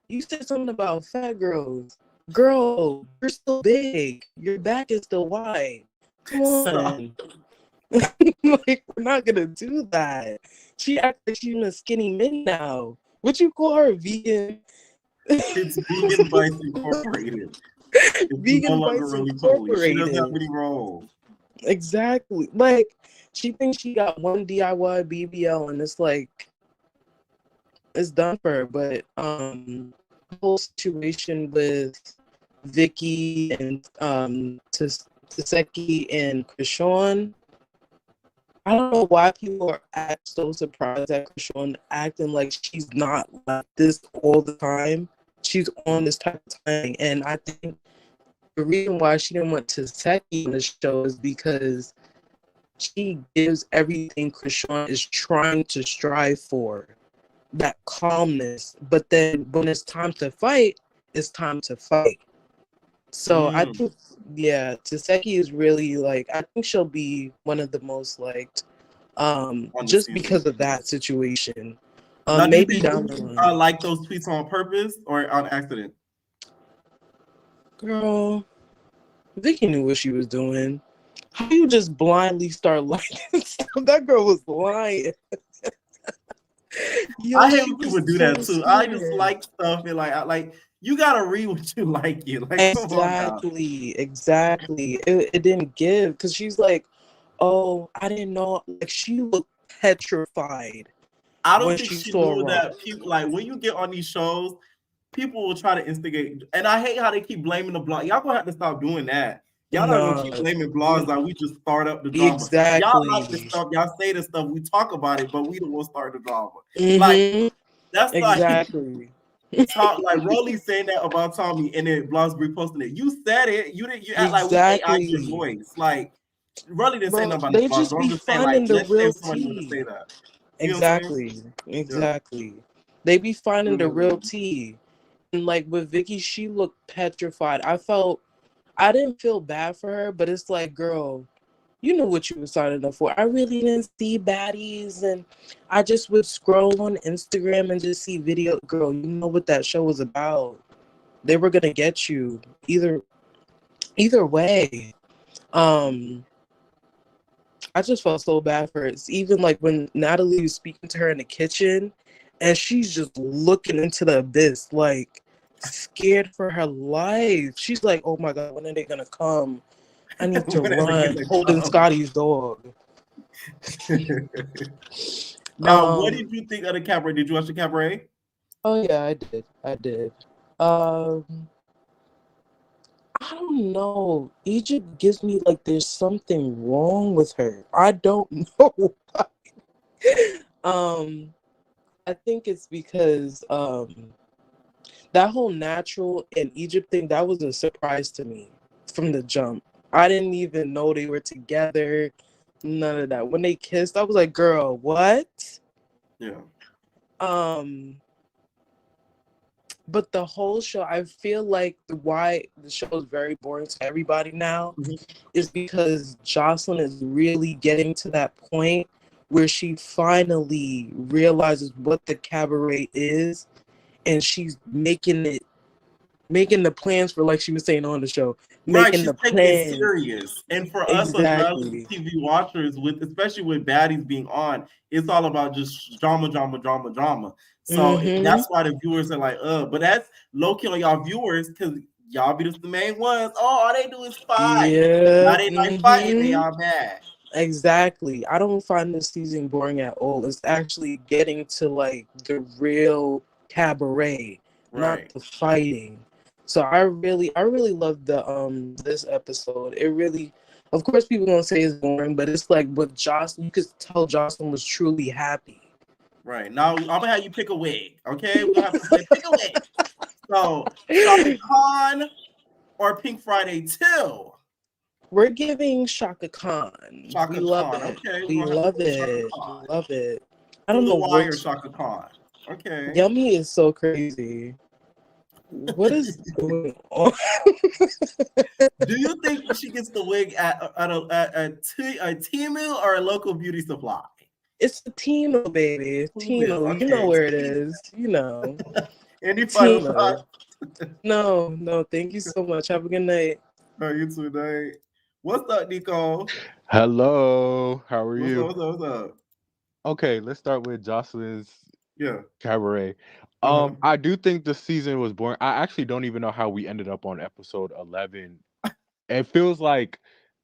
you said something about fat girls. Girl, you're still big. Your back is still wide. Come on. Like, we're not gonna do that. She acts like she's a skinny mini now. What you call her, vegan? It's Vegan Vice Incorporated. Vegan Vice Incorporated. She doesn't have any roles. Exactly. Like, she thinks she got one DIY BBL and it's like, it's done for her. But the whole situation with Vicky and Taseki and Chrisean, I don't know why people are so surprised that Chrisean acting like she's not like this all the time. She's on this type of thing, and I think the reason why she didn't want Taseki on the show is because she gives everything Chrisean is trying to strive for, that calmness. But then when it's time to fight, it's time to fight. So I think, yeah, Taseki is really like, I think she'll be one of the most liked, just because of that situation. Maybe down the line. Like those tweets on purpose or on accident? Girl, Vicky knew what she was doing. How you just blindly start liking stuff? That girl was lying. I hate when people do that too. I just like stuff and like you gotta read what you like. Exactly. It didn't give because she's like, oh, I didn't know. Like, she looked petrified. I don't think she knew that people, like, when you get on these shows, people will try to instigate, and I hate how they keep blaming the block. Y'all gonna have to stop doing that. Y'all not gonna keep blaming blogs like we just start up the drama. Exactly. Y'all like the stuff, y'all say the stuff, we talk about it, but we don't want to start the drama. Mm-hmm. Like that's exactly. Like talk like Rolly saying that about Tommy and then blogs reposting it. You said it. You didn't. You act like we AI your voice. Like Rolly didn't say nothing about they the just blogs. be finding the real tea. Say that. Exactly. Exactly. Yeah. They be finding the real tea. And like with Vicky, she looked petrified. I didn't feel bad for her, but it's like, girl, you know what you were signing up for. I really didn't see Baddies, and I just would scroll on Instagram and just see video. Girl, you know what that show was about. They were gonna get you either way. I just felt so bad for her. It's even like when Natalie was speaking to her in the kitchen, and she's just looking into the abyss, like scared for her life. She's like, "Oh my God, when are they gonna come? I need to run." Holding Scotty's dog. Now, what did you think of the Cabaret? Did you watch the Cabaret? Oh yeah, I did. I don't know. Egypt gives me like there's something wrong with her. I don't know why. I think it's because that whole natural and Egypt thing, that was a surprise to me from the jump. I didn't even know they were together. None of that. When they kissed, I was like, girl, what? Yeah. But the whole show, I feel like why the show is very boring to everybody now is because Joseline is really getting to that point where she finally realizes what the cabaret is, and she's making the plans for, like she was saying on the show, making the plans. Taking it serious. And for us as TV watchers, especially with Baddies being on, it's all about just drama. So that's why the viewers are like, but that's low key on y'all viewers because y'all be the main ones. Oh, all they do is fight. Yeah. Now they like fighting, they all mad. Exactly. I don't find this season boring at all. It's actually getting to like the real cabaret, not the fighting. So I really love the this episode. It really, of course, people gonna say it's boring, but it's like with Joseline, you could tell Joseline was truly happy. Right. Now I'm gonna have you pick a wig. Okay, we're gonna have to say pick a wig. So Chaka Khan or Pink Friday 2? We're giving Chaka Khan. We love it. Okay. We love it. We love it. I don't know why you're Chaka Khan. Okay. Yummy is so crazy. What is going on? Do you think she gets the wig at a Temu or a local beauty supply? It's a Temu, baby. Temu. Okay. You know where it is. You know. Any final thoughts? No. Thank you so much. Have a good night. Oh, you too, Nate. What's up, Nico? Hello. How are you? What's up? Okay, let's start with Joseline's Cabaret. I do think the season was boring. I actually don't even know how we ended up on episode 11. It feels like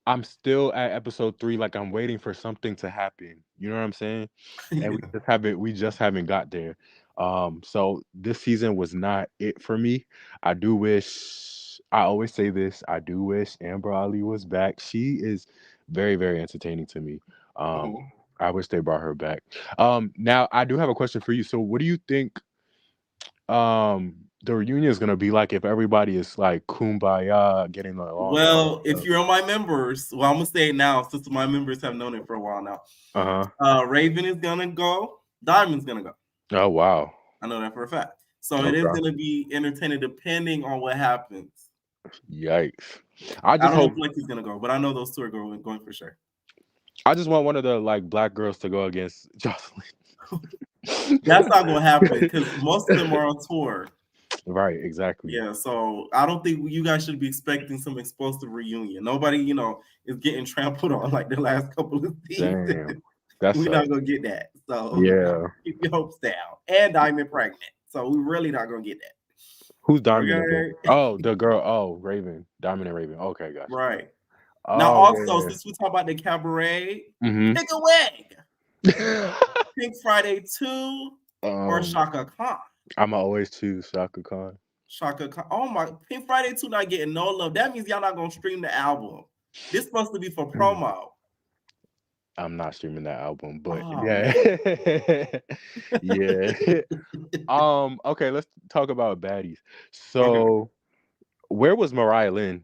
I'm still at episode 3, like I'm waiting for something to happen. You know what I'm saying? And we just haven't got there. So this season was not it for me. I always say this, I do wish Amber Ali was back. She is very, very entertaining to me. I wish they brought her back. Now I do have a question for you. So what do you think the reunion is gonna be like if everybody is like kumbaya, getting along? Well, if you're on my members, I'm gonna say it now since my members have known it for a while now. Raven is gonna go, Diamond's gonna go. Oh wow. I know that for a fact. So it is gonna be entertaining depending on what happens. Yikes. I don't know if Lexi's gonna go, but I know those two are going for sure. I just want one of the like black girls to go against Joseline. That's not gonna happen because most of them are on tour. Right, exactly. Yeah, so I don't think you guys should be expecting some explosive reunion. Nobody, is getting trampled on like the last couple of seasons. We're not gonna get that. So keep your hopes down. And Diamond pregnant, so we're really not gonna get that. Who's Diamond? Oh, the girl. Oh, Raven, Diamond and Raven. Okay, gotcha. Right. Now, also, since we talk about the cabaret, pick a wig. Pink Friday 2 or Chaka Khan. I'ma always choose Chaka Khan. Shaka Khan. Oh my, Pink Friday 2 not getting no love. That means y'all not gonna stream the album. This supposed to be for promo. I'm not streaming that album, but yeah. Yeah. Okay, let's talk about Baddies. So where was Mariah Lynn?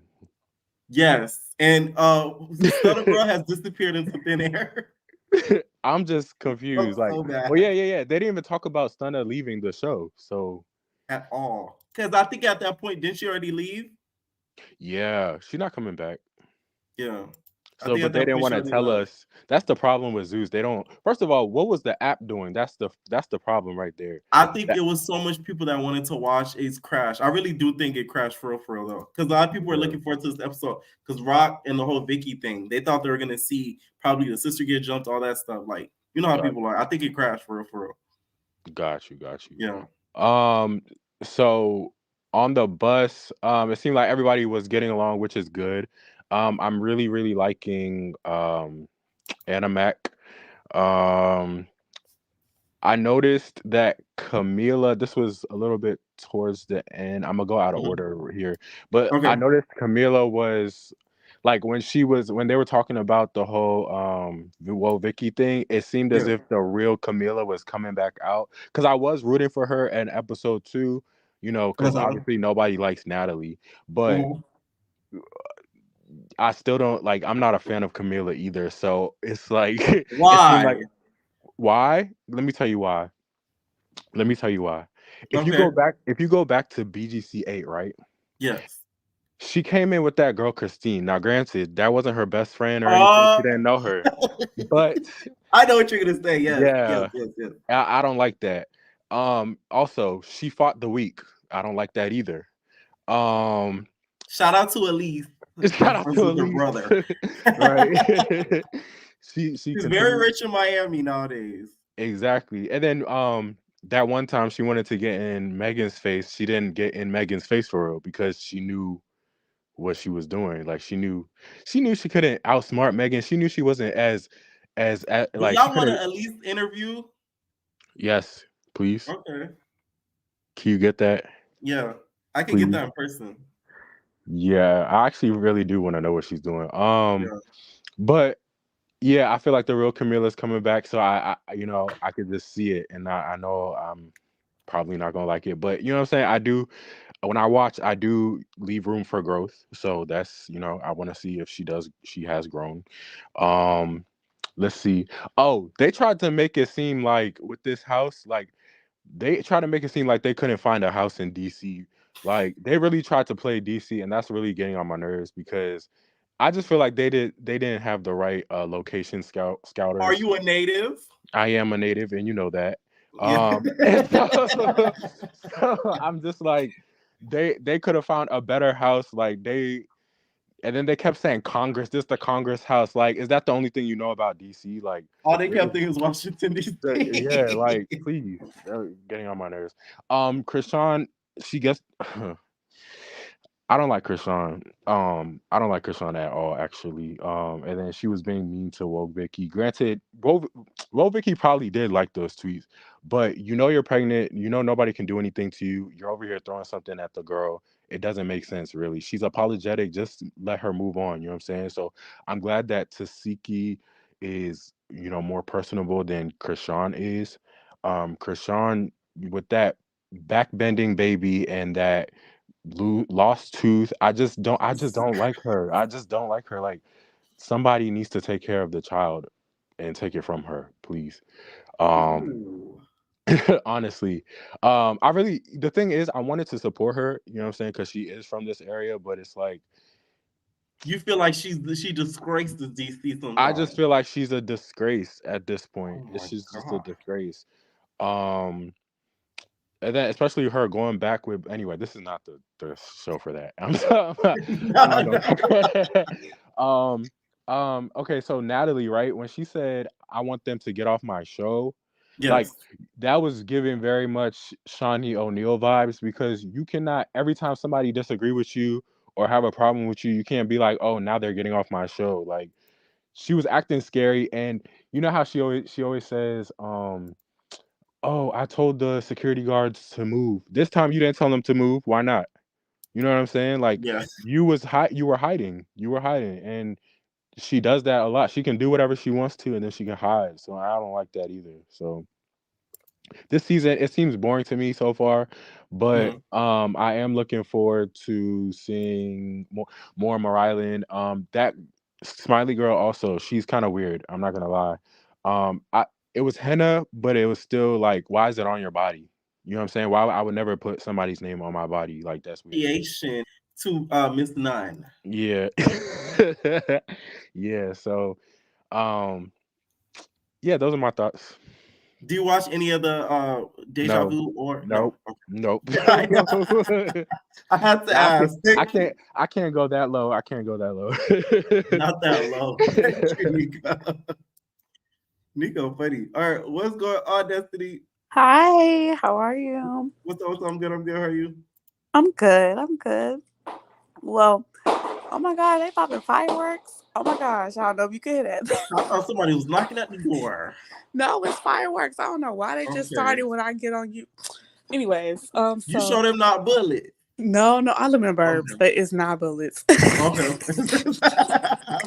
Yes. And Stunner Girl has disappeared into thin air. I'm just confused. Like, so bad. Oh yeah. They didn't even talk about Stunner leaving the show. So at all. Because I think at that point, didn't she already leave? Yeah, she's not coming back. Yeah. So, but they didn't want to tell us. That's the problem with Zeus. They don't. First of all, what was the app doing? That's the problem right there. I think it was so much people that wanted to watch Ace crash. I really do think it crashed for real though, because a lot of people were looking forward to this episode. Because Rock and the whole Vicky thing, they thought they were gonna see probably the sister get jumped, all that stuff. Like, you know how people are. I think it crashed for real. Got you. Yeah. So on the bus, it seemed like everybody was getting along, which is good. I'm really liking Anna Mac. I noticed that Camila, this was a little bit towards the end. I'm gonna go out of order here, but I noticed Camila was like when they were talking about the whole Vicky thing, it seemed as if the real Camila was coming back out, because I was rooting for her in episode 2, because obviously nobody likes Natalie, but I still don't like. I'm not a fan of Camila either, so it's like why? Why? Let me tell you why. If you go back to BGC 8, right? Yes. She came in with that girl Christine. Now, granted, that wasn't her best friend or anything. She didn't know her, but I know what you're gonna say. Yes. I don't like that. Also, she fought the weak. I don't like that either. Shout out to Elise. Shout out to Elise, brother. Right? She's very rich in Miami nowadays. Exactly. And then that one time she wanted to get in Megan's face, she didn't get in Megan's face for real, because she knew what she was doing. Like she knew she couldn't outsmart Megan. She knew she wasn't as like. Y'all want to at least interview? Yes, please. Okay. Can you get that? Yeah, I can get that in person. Yeah, I actually really do want to know what she's doing. But yeah, I feel like the real Camila's coming back, so I could just see it, and I know I'm probably not gonna like it, but you know what I'm saying. When I watch, I do leave room for growth, so that's I want to see if she has grown. Let's see. Oh, they tried to make it seem like with this house, like they tried to make it seem like they couldn't find a house in DC. Like they really tried to play DC, and that's really getting on my nerves, because I just feel like they didn't have the right location scouters. Are you a native? I am a native, and you know that. Yeah. So I'm just like, they could have found a better house. And then they kept saying Congress. This the Congress house. Like, is that the only thing you know about DC? Like, all they kept thinking was Washington DC. Yeah, like please, they're getting on my nerves. Chrisean, she gets. I don't like Chrisean. I don't like Chrisean at all, actually. And then she was being mean to Woke Vicky. Granted, Woke Vicky probably did like those tweets, but you're pregnant. Nobody can do anything to you. You're over here throwing something at the girl. It doesn't make sense, really. She's apologetic. Just let her move on. You know what I'm saying? So I'm glad that Tasiki is, more personable than Chrisean is. Chrisean, with that backbending baby and that lost tooth, I just don't like her. I just don't like her. Like, somebody needs to take care of the child and take it from her, please. Honestly, the thing is, I wanted to support her, you know what I'm saying, because she is from this area, but it's like, you feel like she disgraced the DC sometimes. I just feel like she's a disgrace at this point. It's just a disgrace. And then especially her going back with, anyway, this is not the show for that. I'm not going okay, so Natalie, right, when she said, I want them to get off my show, like that was giving very much Shawnee O'Neal vibes, because you cannot, every time somebody disagree with you or have a problem with you, you can't be like, oh, now they're getting off my show. Like, she was acting scary, and you know how she always says, oh, I told the security guards to move. This time you didn't tell them to move. Why not? You know what I'm saying? Like you were hiding. You were hiding. And she does that a lot. She can do whatever she wants to, and then she can hide. So I don't like that either. So this season, it seems boring to me so far, but I am looking forward to seeing more Maryland. That Smiley girl also, she's kind of weird. I'm not gonna lie. It was henna, but it was still like, why is it on your body? You know what I'm saying? Why I would never put somebody's name on my body. Like, that's weird. Creation to Miss Nine. Yeah. Yeah. So, yeah, those are my thoughts. Do you watch any of the Deja Vu or nope? I have to ask. I can't go that low. I can't go that low. Not that low. Nico, funny. All right, what's going on, Destiny? Hi, how are you? What's up? I'm good. How are you? I'm good. Well, oh my God, they popping fireworks. Oh my gosh, I don't know if you could hear that. I thought somebody was knocking at the door. No, it's fireworks. I don't know why they just started when I get on you. Anyways, you show them not bullets. No, I remember, but it's not bullets. Okay. I'm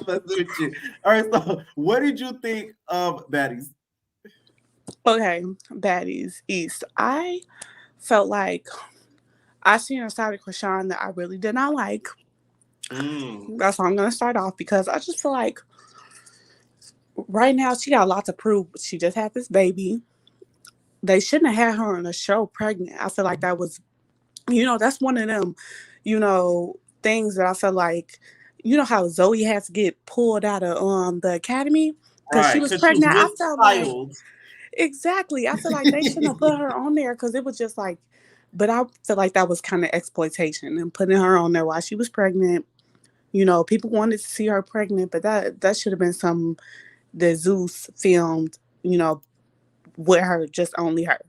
messing with you. All right, so what did you think of Baddies? Okay, Baddies East. I felt like I seen a side of Chrisean that I really did not like. That's how I'm gonna start off, because I just feel like right now she got a lot to prove. She just had this baby. They shouldn't have had her on the show pregnant. I feel like that was, that's one of them, things that I feel like, how Zoe has to get pulled out of the academy because she was pregnant. I felt like exactly. I feel like they shouldn't have put her on there, because it was just like, but I feel like that was kind of exploitation and putting her on there while she was pregnant. People wanted to see her pregnant, but that should have been something that Zeus filmed, with her, just only her.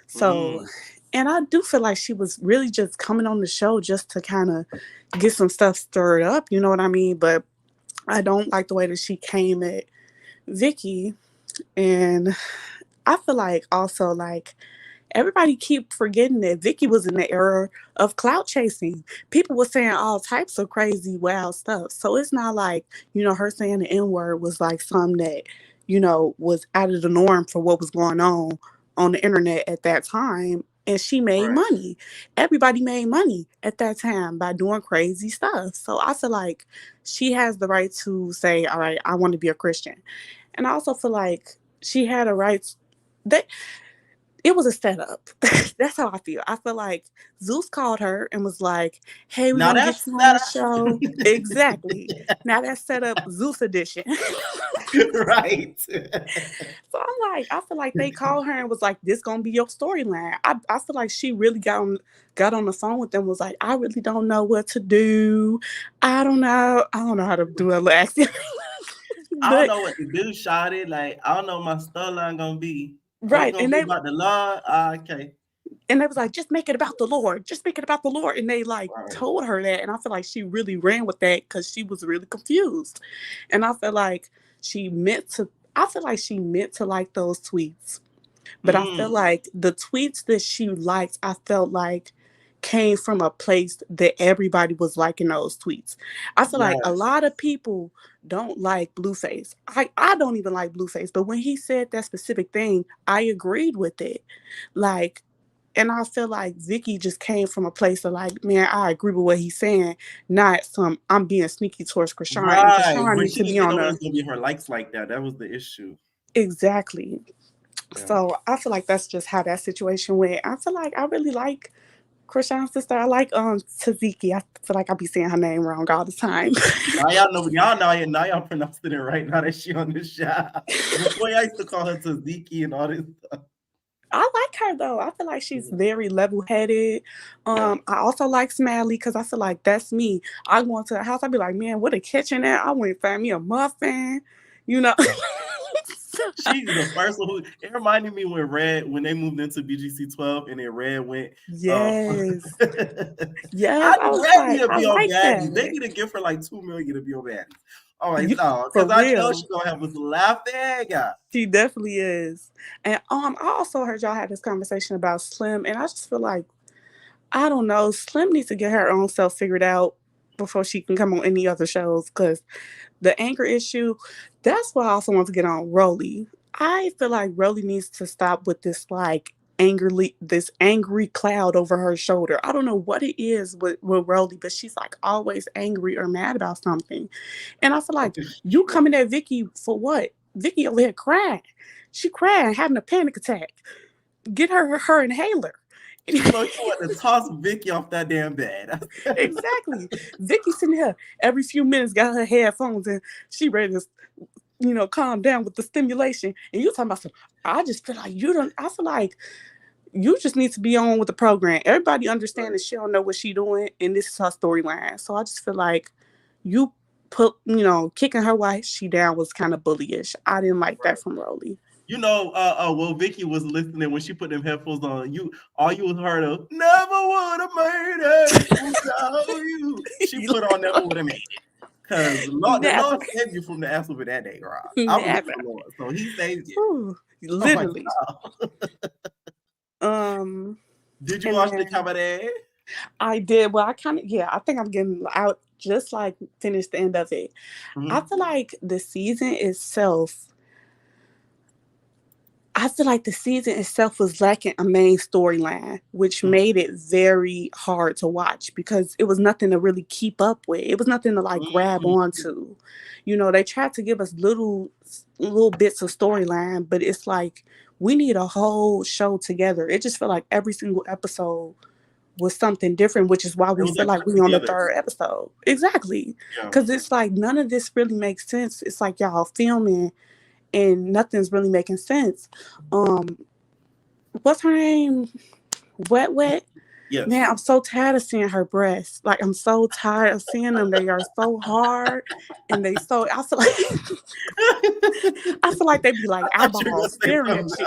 So, and I do feel like she was really just coming on the show just to kind of get some stuff stirred up, you know what I mean? But I don't like the way that she came at Vicky. And I feel like also, like, everybody keep forgetting that Vicky was in the era of clout chasing. People were saying all types of crazy, wild stuff. So it's not like, her saying the N-word was like something that, was out of the norm for what was going on the internet at that time. And she made money. Everybody made money at that time by doing crazy stuff. So I feel like she has the right to say, all right, I want to be a Christian. And I also feel like she had a right that it was a setup. That's how I feel. I feel like Zeus called her and was like, hey, we're going to get you on the show. Exactly. Now that's set up Zeus edition. Right. So I'm like, I feel like they called her and was like, this going to be your storyline. I feel like she really got on the phone with them, was like, I really don't know what to do. I don't know how to do a little accent. I don't know what to do, shawty. Like, I don't know what my storyline going to be. Right. And they about the Lord. Okay. And they was like, just make it about the Lord. Just make it about the Lord. And they told her that. And I feel like she really ran with that because she was really confused. And I feel like she meant to like those tweets. But I feel like the tweets that she liked, I felt like came from a place that everybody was liking those tweets. I feel like a lot of people don't like Blueface. I don't even like Blueface, but when he said that specific thing, I agreed with it. Like, and I feel like Vicky just came from a place of like, man, I agree with what he's saying, not I'm being sneaky towards Chrisean. Right. And Chrisean needs to be on gonna be her likes like that. That was the issue. Exactly. Yeah. So I feel like that's just how that situation went. I feel like I really like Chrisean's sister. I like Taziki. I feel like I be saying her name wrong all the time. Now y'all pronouncing it right now that she on the show. Before I used to call her Taziki and all this stuff. I like her though. I feel like she's very level-headed. I also like Smiley because I feel like that's me. I go into the house, I'd be like, man, what a kitchen at? I went and find me a muffin, She's the first one who, it reminded me when they moved into BGC 12 and then Red went. Yes. Yes. I was Red like, need to I be on like Baddies. that. They need to give her like $2 million to be on Baddies. Oh my For God. Because I know real. she's gonna have us laughing. She definitely is. And I also heard y'all had this conversation about Slim, and I just feel like, I don't know, Slim needs to get her own self figured out before she can come on any other shows, because the anger issue, that's why I also want to get on Rolly. I feel like Rolly needs to stop with this this angry cloud over her shoulder. I don't know what it is with Rolly, but she's like always angry or mad about something. And I feel like you coming at Vicky for what? Vicky over here crying. She crying, having a panic attack. Get her inhaler. You want to toss Vicky off that damn bed. Exactly. Vicky sitting here every few minutes, got her headphones and she ready to, calm down with the stimulation. And you talking about I just feel like I feel like you just need to be on with the program. Everybody understands that she don't know what she doing, and this is her storyline. So I just feel like you kicking her while she down was kind of bullyish. I didn't like that from Rolly. Well, Vicky was listening when she put them headphones on. All you heard of "Never Would Have Made It Without You." She put on "Never Would Have Made It" because the Lord saved you from the absolute that day, Rob. I was with the Lord, so He saved you. Ooh, literally. Did you watch the Cabaret? I did. Well, I think I'm getting out. Just like finished the end of it. Mm-hmm. I feel like the season itself was lacking a main storyline, which made it very hard to watch because it was nothing to really keep up with. It was nothing to grab onto. They tried to give us little bits of storyline, but it's like we need a whole show together. It just felt like every single episode was something different, which is why we feel like we on the third episode. Exactly. Because it's like none of this really makes sense. It's like y'all filming and nothing's really making sense. What's her name? Wet? Yes. Man, I'm so tired of seeing her breasts. Like, I'm so tired of seeing them. They are so hard, and I feel like they be like eyeballs staring at you.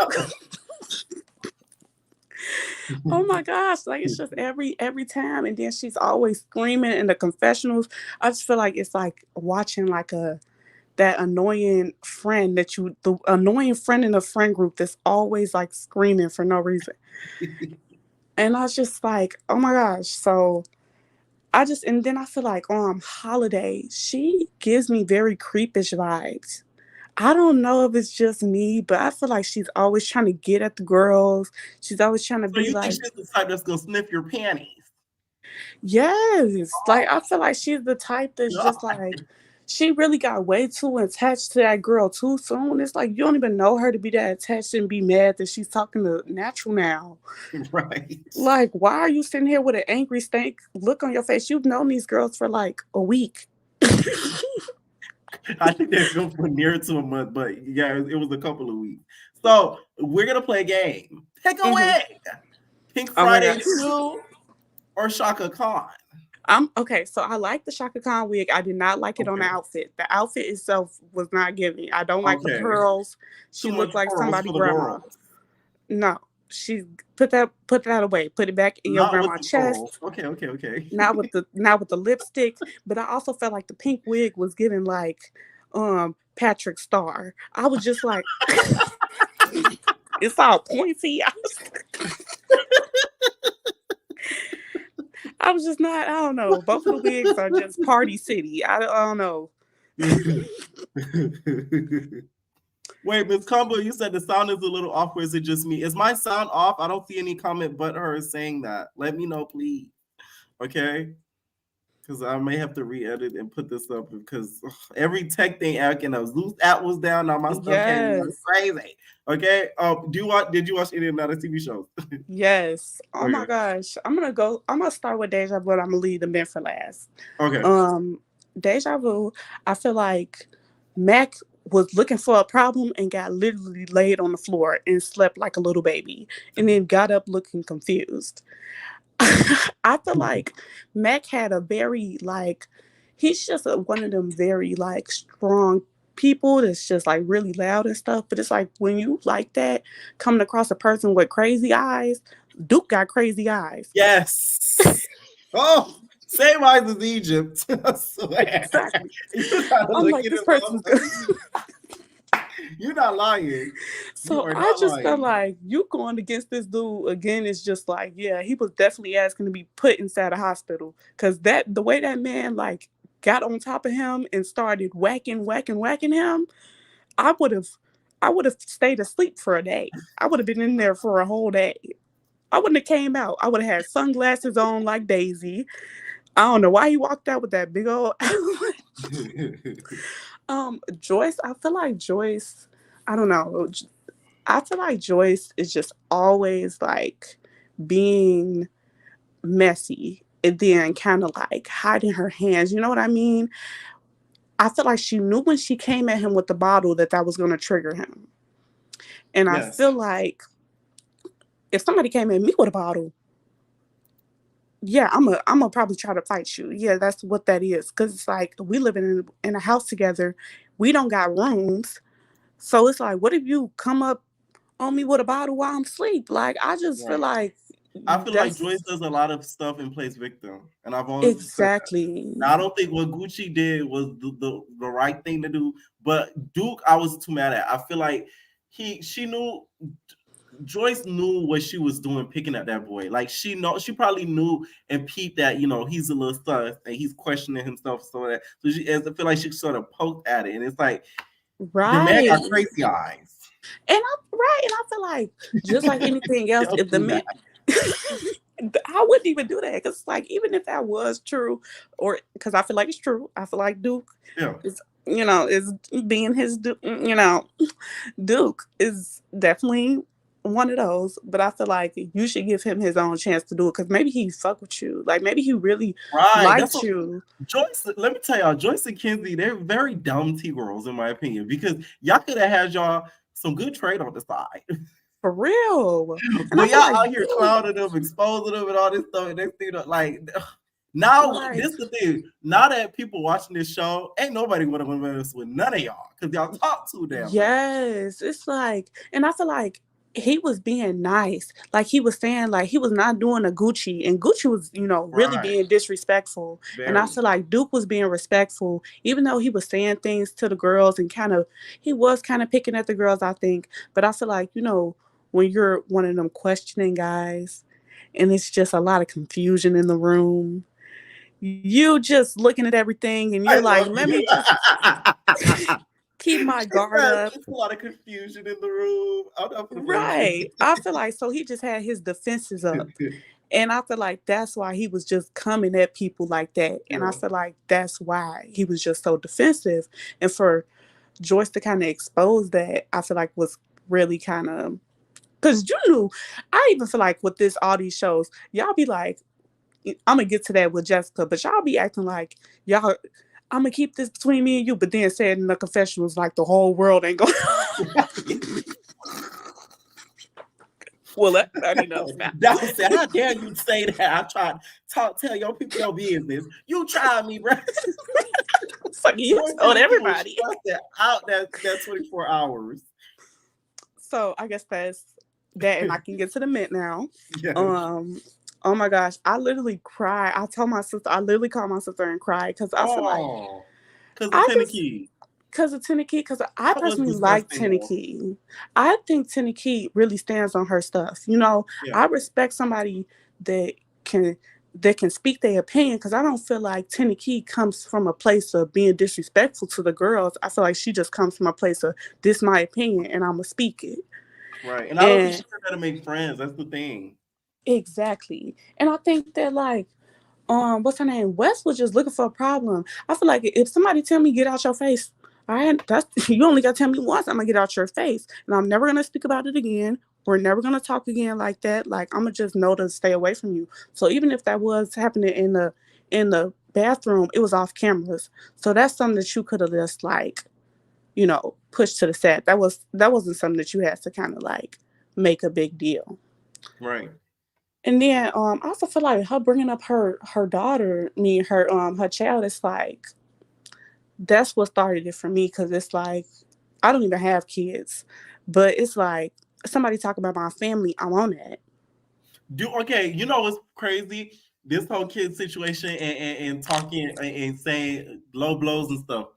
Oh my gosh, like it's just every time, and then she's always screaming in the confessionals. I just feel like it's like watching that annoying friend the annoying friend in the friend group that's always like screaming for no reason. And I was just like, oh my gosh. So and then I feel like Holiday, she gives me very creepish vibes. I don't know if it's just me, but I feel like she's always trying to get at the girls. She's always trying to be like. So you think she's the type that's gonna sniff your panties? Yes, like I feel like she's the type that's just like. She really got way too attached to that girl too soon. It's like you don't even know her to be that attached and be mad that she's talking to Natural now. Right. Like, why are you sitting here with an angry stank look on your face? You've known these girls for like a week. I think they're going for near to a month, but yeah, it was a couple of weeks. So we're gonna play a game. Pick a wig. Pink Friday 2 or Shaka Khan. Okay, so I like the Shaka Khan wig. I did not like it on the outfit. The outfit itself was not giving. I don't like the pearls. She looked like somebody's grandma. No, she put that away. Put it back in your grandma's chest. Okay. Not with the lipstick, but I also felt like the pink wig was giving like Patrick Star. I was just like it's all pointy. I was just not, I don't know. Both of the wigs are just Party City. I don't know. Wait, Ms. Combo, you said the sound is a little off, or is it just me? Is my sound off? I don't see any comment but her saying that. Let me know, please. Okay? Because I may have to re-edit and put this up because every tech thing acting up. Zeus app was down, now my stuff came out. It's crazy. Okay? Did you watch any of the other TV shows? Yes. Oh my gosh. I'm gonna start with Deja Vu, but I'm gonna leave the men for last. Okay. Deja Vu, I feel like Mac was looking for a problem and got literally laid on the floor and slept like a little baby and then got up looking confused. I feel like Mac had a very he's just one of them very strong people that's just like really loud and stuff. But it's like when you like that, coming across a person with crazy eyes, Duke got crazy eyes. Yes. Oh, same eyes as Egypt. I swear. Exactly. I'm like, this person's good. You're not lying. So I just felt like you going against this dude again is just like, yeah, he was definitely asking to be put inside a hospital. Cause the way that man like got on top of him and started whacking him, I would have stayed asleep for a day. I would have been in there for a whole day. I wouldn't have came out. I would have had sunglasses on like Daisy. I don't know why he walked out with that big old Joyce, I feel like Joyce, I don't know. I feel like Joyce is just always like being messy and then kind of like hiding her hands. You know what I mean? I feel like she knew when she came at him with the bottle that was going to trigger him. And I feel like if somebody came at me with a bottle, yeah, I'm gonna probably try to fight you. Yeah, that's what that is. Because it's like we live in a house together. We don't got rooms. So it's like, what if you come up on me with a bottle while I'm asleep? Like, I just feel like... I feel like Joyce does a lot of stuff and plays victim. And I've always said that. Now, I don't think what Gucci did was the right thing to do. But Duke, I was too mad at. I feel like Joyce knew what she was doing picking at that boy. Like she probably knew and peeped that, he's a little sus and he's questioning himself. I feel like she sort of poked at it. And it's like, the man got crazy eyes. And I feel like just like anything else, if the man... I wouldn't even do that because like even if that was true, or because I feel like it's true, I feel like Duke is being his Duke is definitely one of those, but I feel like you should give him his own chance to do it because maybe he fuck with you, like maybe he really likes you. Joyce, let me tell y'all, Joyce and Kenzie, they're very dumb T-girls in my opinion because y'all could have had y'all some good trade on the side. For real. But y'all out here clowning them, exposing them, and all this stuff. And they think like now, this is the thing. Now that people watching this show, ain't nobody want to mess with none of y'all because y'all talk too damn. Yes, it's like, and I feel like he was being nice. Like he was saying, like he was not doing a Gucci, and Gucci was, really being disrespectful. Very. And I feel like Duke was being respectful, even though he was saying things to the girls and he was kind of picking at the girls, I think. But I feel like, when you're one of them questioning guys and it's just a lot of confusion in the room, you just looking at everything and you're like, let me just keep my guard up. There's a lot of confusion in the room. Right. I feel like so he just had his defenses up. And I feel like that's why he was just coming at people like that. And I feel like that's why he was just so defensive. And for Joyce to kind of expose that, I feel like was really kind of... Because I even feel like with all these shows, y'all be like, I'm going to get to that with Jessica, but y'all be acting like, y'all, I'm going to keep this between me and you, but then saying in the confessionals like the whole world ain't going to... Well, that knows now. How dare you say that? I try to tell your people your business. You try me, bro. It's like you told everybody. Out that 24 hours. So I guess that's that, and I can get to the Mint now. Yes. Oh my gosh, I literally cried. I told my sister, I literally called my sister and cried because I feel like because of Tennessee, because I personally like Tennessee. I think Tennessee really stands on her stuff. I respect somebody that can speak their opinion because I don't feel like Tennessee comes from a place of being disrespectful to the girls. I feel like she just comes from a place of this my opinion and I'm gonna speak it. Right. And I don't think she's gonna make friends. That's the thing. Exactly. And I think that like what's her name? Wes was just looking for a problem. I feel like if somebody tell me get out your face, all right, you only gotta tell me once, I'm gonna get out your face. And I'm never gonna speak about it again. We're never gonna talk again like that. Like I'm gonna just know to stay away from you. So even if that was happening in the bathroom, it was off cameras. So that's something that you could have just like, pushed to the side. That wasn't something that you had to kind of like make a big deal. Right. And then I also feel like her bringing up her daughter, her child, is like, that's what started it for me, because it's like I don't even have kids, but it's like somebody talk about my family, I'm on that. Okay, you know what's crazy? This whole kid situation and talking and saying low blows and stuff.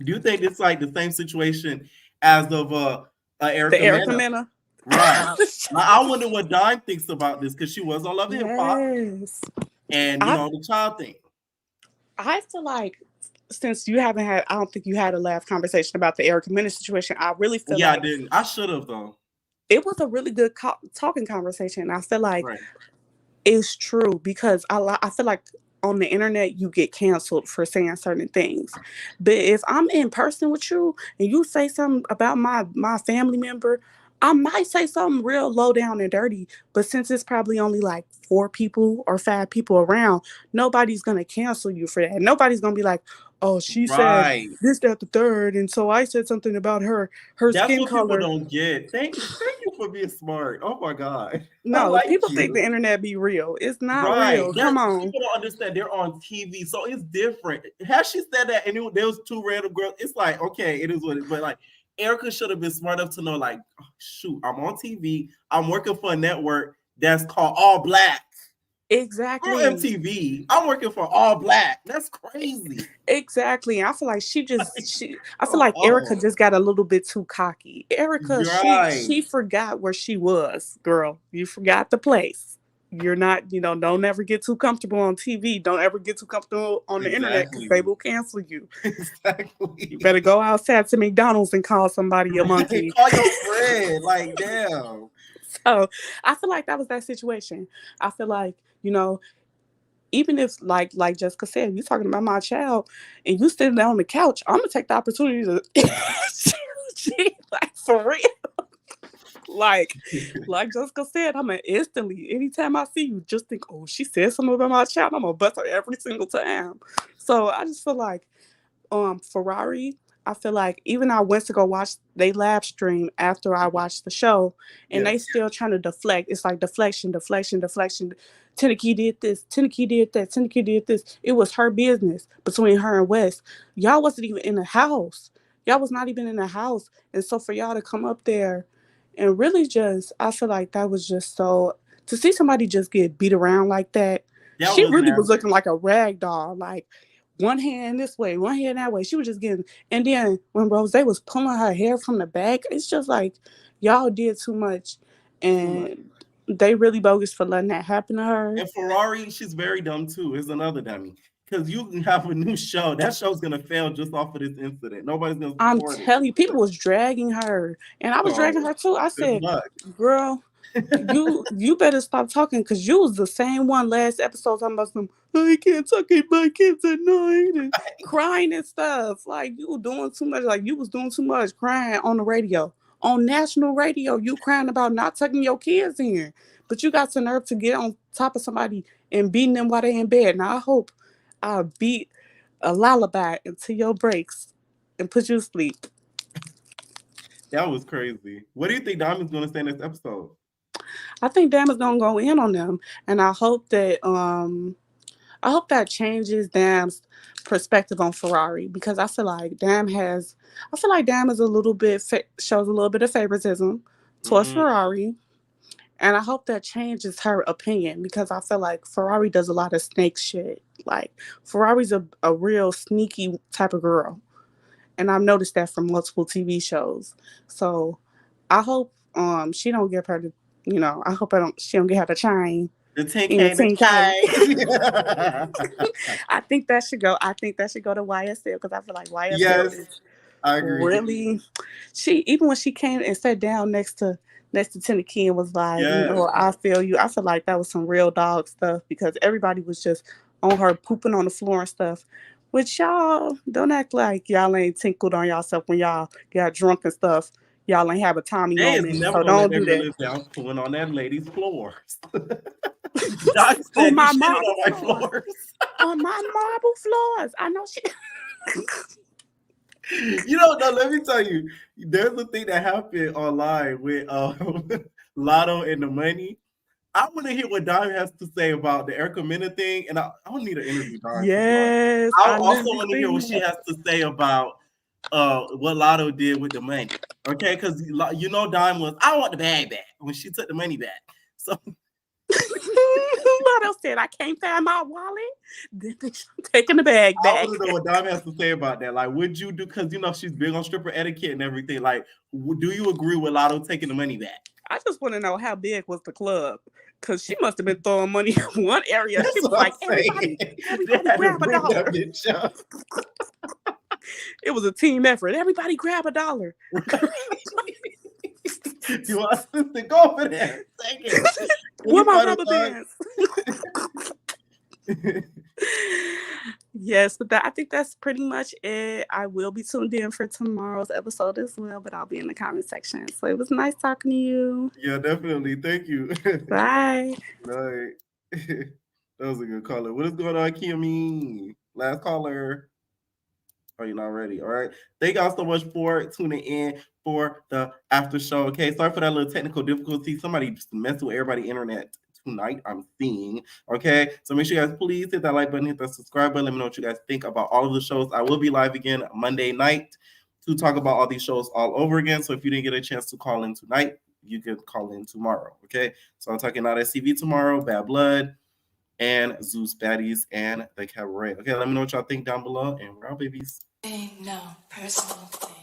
Do you think it's like the same situation as of Erica Mena? Right. Now, I wonder what Dime thinks about this, because she was on Love and Hip Hop. Yes. And you know the child thing. I feel like since you haven't had, I don't think you had a live conversation about the Erica Mena situation. I really feel like I didn't. I should have though. It was a really good talking conversation. I feel like it's true, because I feel like on the internet you get canceled for saying certain things, but if I'm in person with you and you say something about my family member, I might say something real low down and dirty, but since it's probably only like 4 people or 5 people around, nobody's gonna cancel you for that. Nobody's gonna be like, oh, she said this, that, the third, and so I said something about her That's skin what color. People don't get. Thank you for being smart. Oh my God. No, people think the internet be real. It's not real. Come on. People don't understand. They're on TV, so it's different. Had she said that and there was 2 random girls, it's like, okay, it is what it is. But like, Erica should have been smart enough to know, like, oh, shoot, I'm on TV. I'm working for a network that's called All Black. Exactly. Or MTV. I'm working for All Black. That's crazy. Exactly. I feel like I feel like Erica just got a little bit too cocky. Erica, she forgot where she was, girl. You forgot the place. You're not, don't ever get too comfortable on TV. Don't ever get too comfortable on the internet, because they will cancel you. Exactly. You better go outside to McDonald's and call somebody a monkey. Call your friend. Like, damn. So I feel like that was that situation. I feel like, even if like Jessica said, you're talking about my child and you sitting there on the couch, I'm gonna take the opportunity to like, for real. like Jessica said, I'm gonna instantly, anytime I see you, just think, oh, she said something about my child, I'm gonna bust her every single time. So I just feel like Ferrari, I feel like even I went to go watch they live stream after I watched the show, and they still trying to deflect. It's like deflection. Tenneke did this. Tenneke did that. Tenneke did this. It was her business between her and West. Y'all wasn't even in the house. Y'all was not even in the house. And so for y'all to come up there and really just, I feel like that was just so, to see somebody just get beat around like that, she really was looking like a rag doll. Like, one hand this way, one hand that way. She was just getting, and then when Rose was pulling her hair from the back, it's just like, y'all did too much. And they really bogus for letting that happen to her. And Ferrari, she's very dumb too. Is another dummy. Because you can have a new show. That show's gonna fail just off of this incident. Nobody's gonna support I'm telling you, people was dragging her. And I was dragging her too. I said, girl, you better stop talking, because you was the same one last episode talking about some, I can't talk to my kids at night and crying and stuff. Like, you were doing too much. Like, you was doing too much crying on the radio. On national radio, you crying about not tucking your kids in. But you got the nerve to get on top of somebody and beating them while they're in bed. Now, I hope I beat a lullaby until your breaks and put you to sleep. That was crazy. What do you think Diamond's going to say next episode? I think Diamond's going to go in on them. And I hope that changes Dam's perspective on Ferrari, because I feel like Dam is a little bit, shows a little bit of favoritism towards Ferrari. And I hope that changes her opinion, because I feel like Ferrari does a lot of snake shit. Like, Ferrari's a real sneaky type of girl. And I've noticed that from multiple TV shows. So I hope she don't give her the, I hope she don't get her the chain. The 10K I think that should go. I think that should go to YSL, because I feel like YSL is I agree. Really, even when she came and sat down next to Tenneke and was like, I feel you. I feel like that was some real dog stuff, because everybody was just on her pooping on the floor and stuff. Which y'all don't act like y'all ain't tinkled on yourself when y'all got drunk and stuff. Y'all ain't have a Tommy moment, so don't do that. Down pulling on that lady's floors. On my marble floors. On my marble floors. I know she. Let me tell you, there's a thing that happened online with Lotto and the Money. I want to hear what Dime has to say about the Erica Mena thing, and I don't need an interview, Dime. Yes, I also want to hear what she has to say about what Lotto did with the money. Okay, because you know Dime was, I want the bag back when she took the money back. So Lotto said, I can't find my wallet. Then taking the bag back. I want to know what Dime has to say about that. Like, would you do, because you know she's big on stripper etiquette and everything. Like, do you agree with Lotto taking the money back? I just want to know how big was the club, because she must have been throwing money in one area. She was like, everybody grab $1. It was a team effort. Everybody grab $1. You want us to go over there? Take it. Where my rubber bands? Yes, but I think that's pretty much it. I will be tuned in for tomorrow's episode as well, but I'll be in the comment section. So it was nice talking to you. Yeah, definitely. Thank you. Bye. Bye. That was a good caller. What is going on, Kimmy? Last caller. Are you not ready? All right. Thank y'all so much for tuning in for the after show. Okay. Sorry for that little technical difficulty. Somebody just messed with everybody's internet tonight, I'm seeing. Okay. So make sure you guys please hit that like button, hit that subscribe button. Let me know what you guys think about all of the shows. I will be live again Monday night to talk about all these shows all over again. So if you didn't get a chance to call in tonight, you can call in tomorrow. Okay. So I'm talking about SCV tomorrow, Bad Blood, and Zeus, Baddies, and the Cabaret. Okay. Let me know what y'all think down below. And we're out, babies. No personal thing.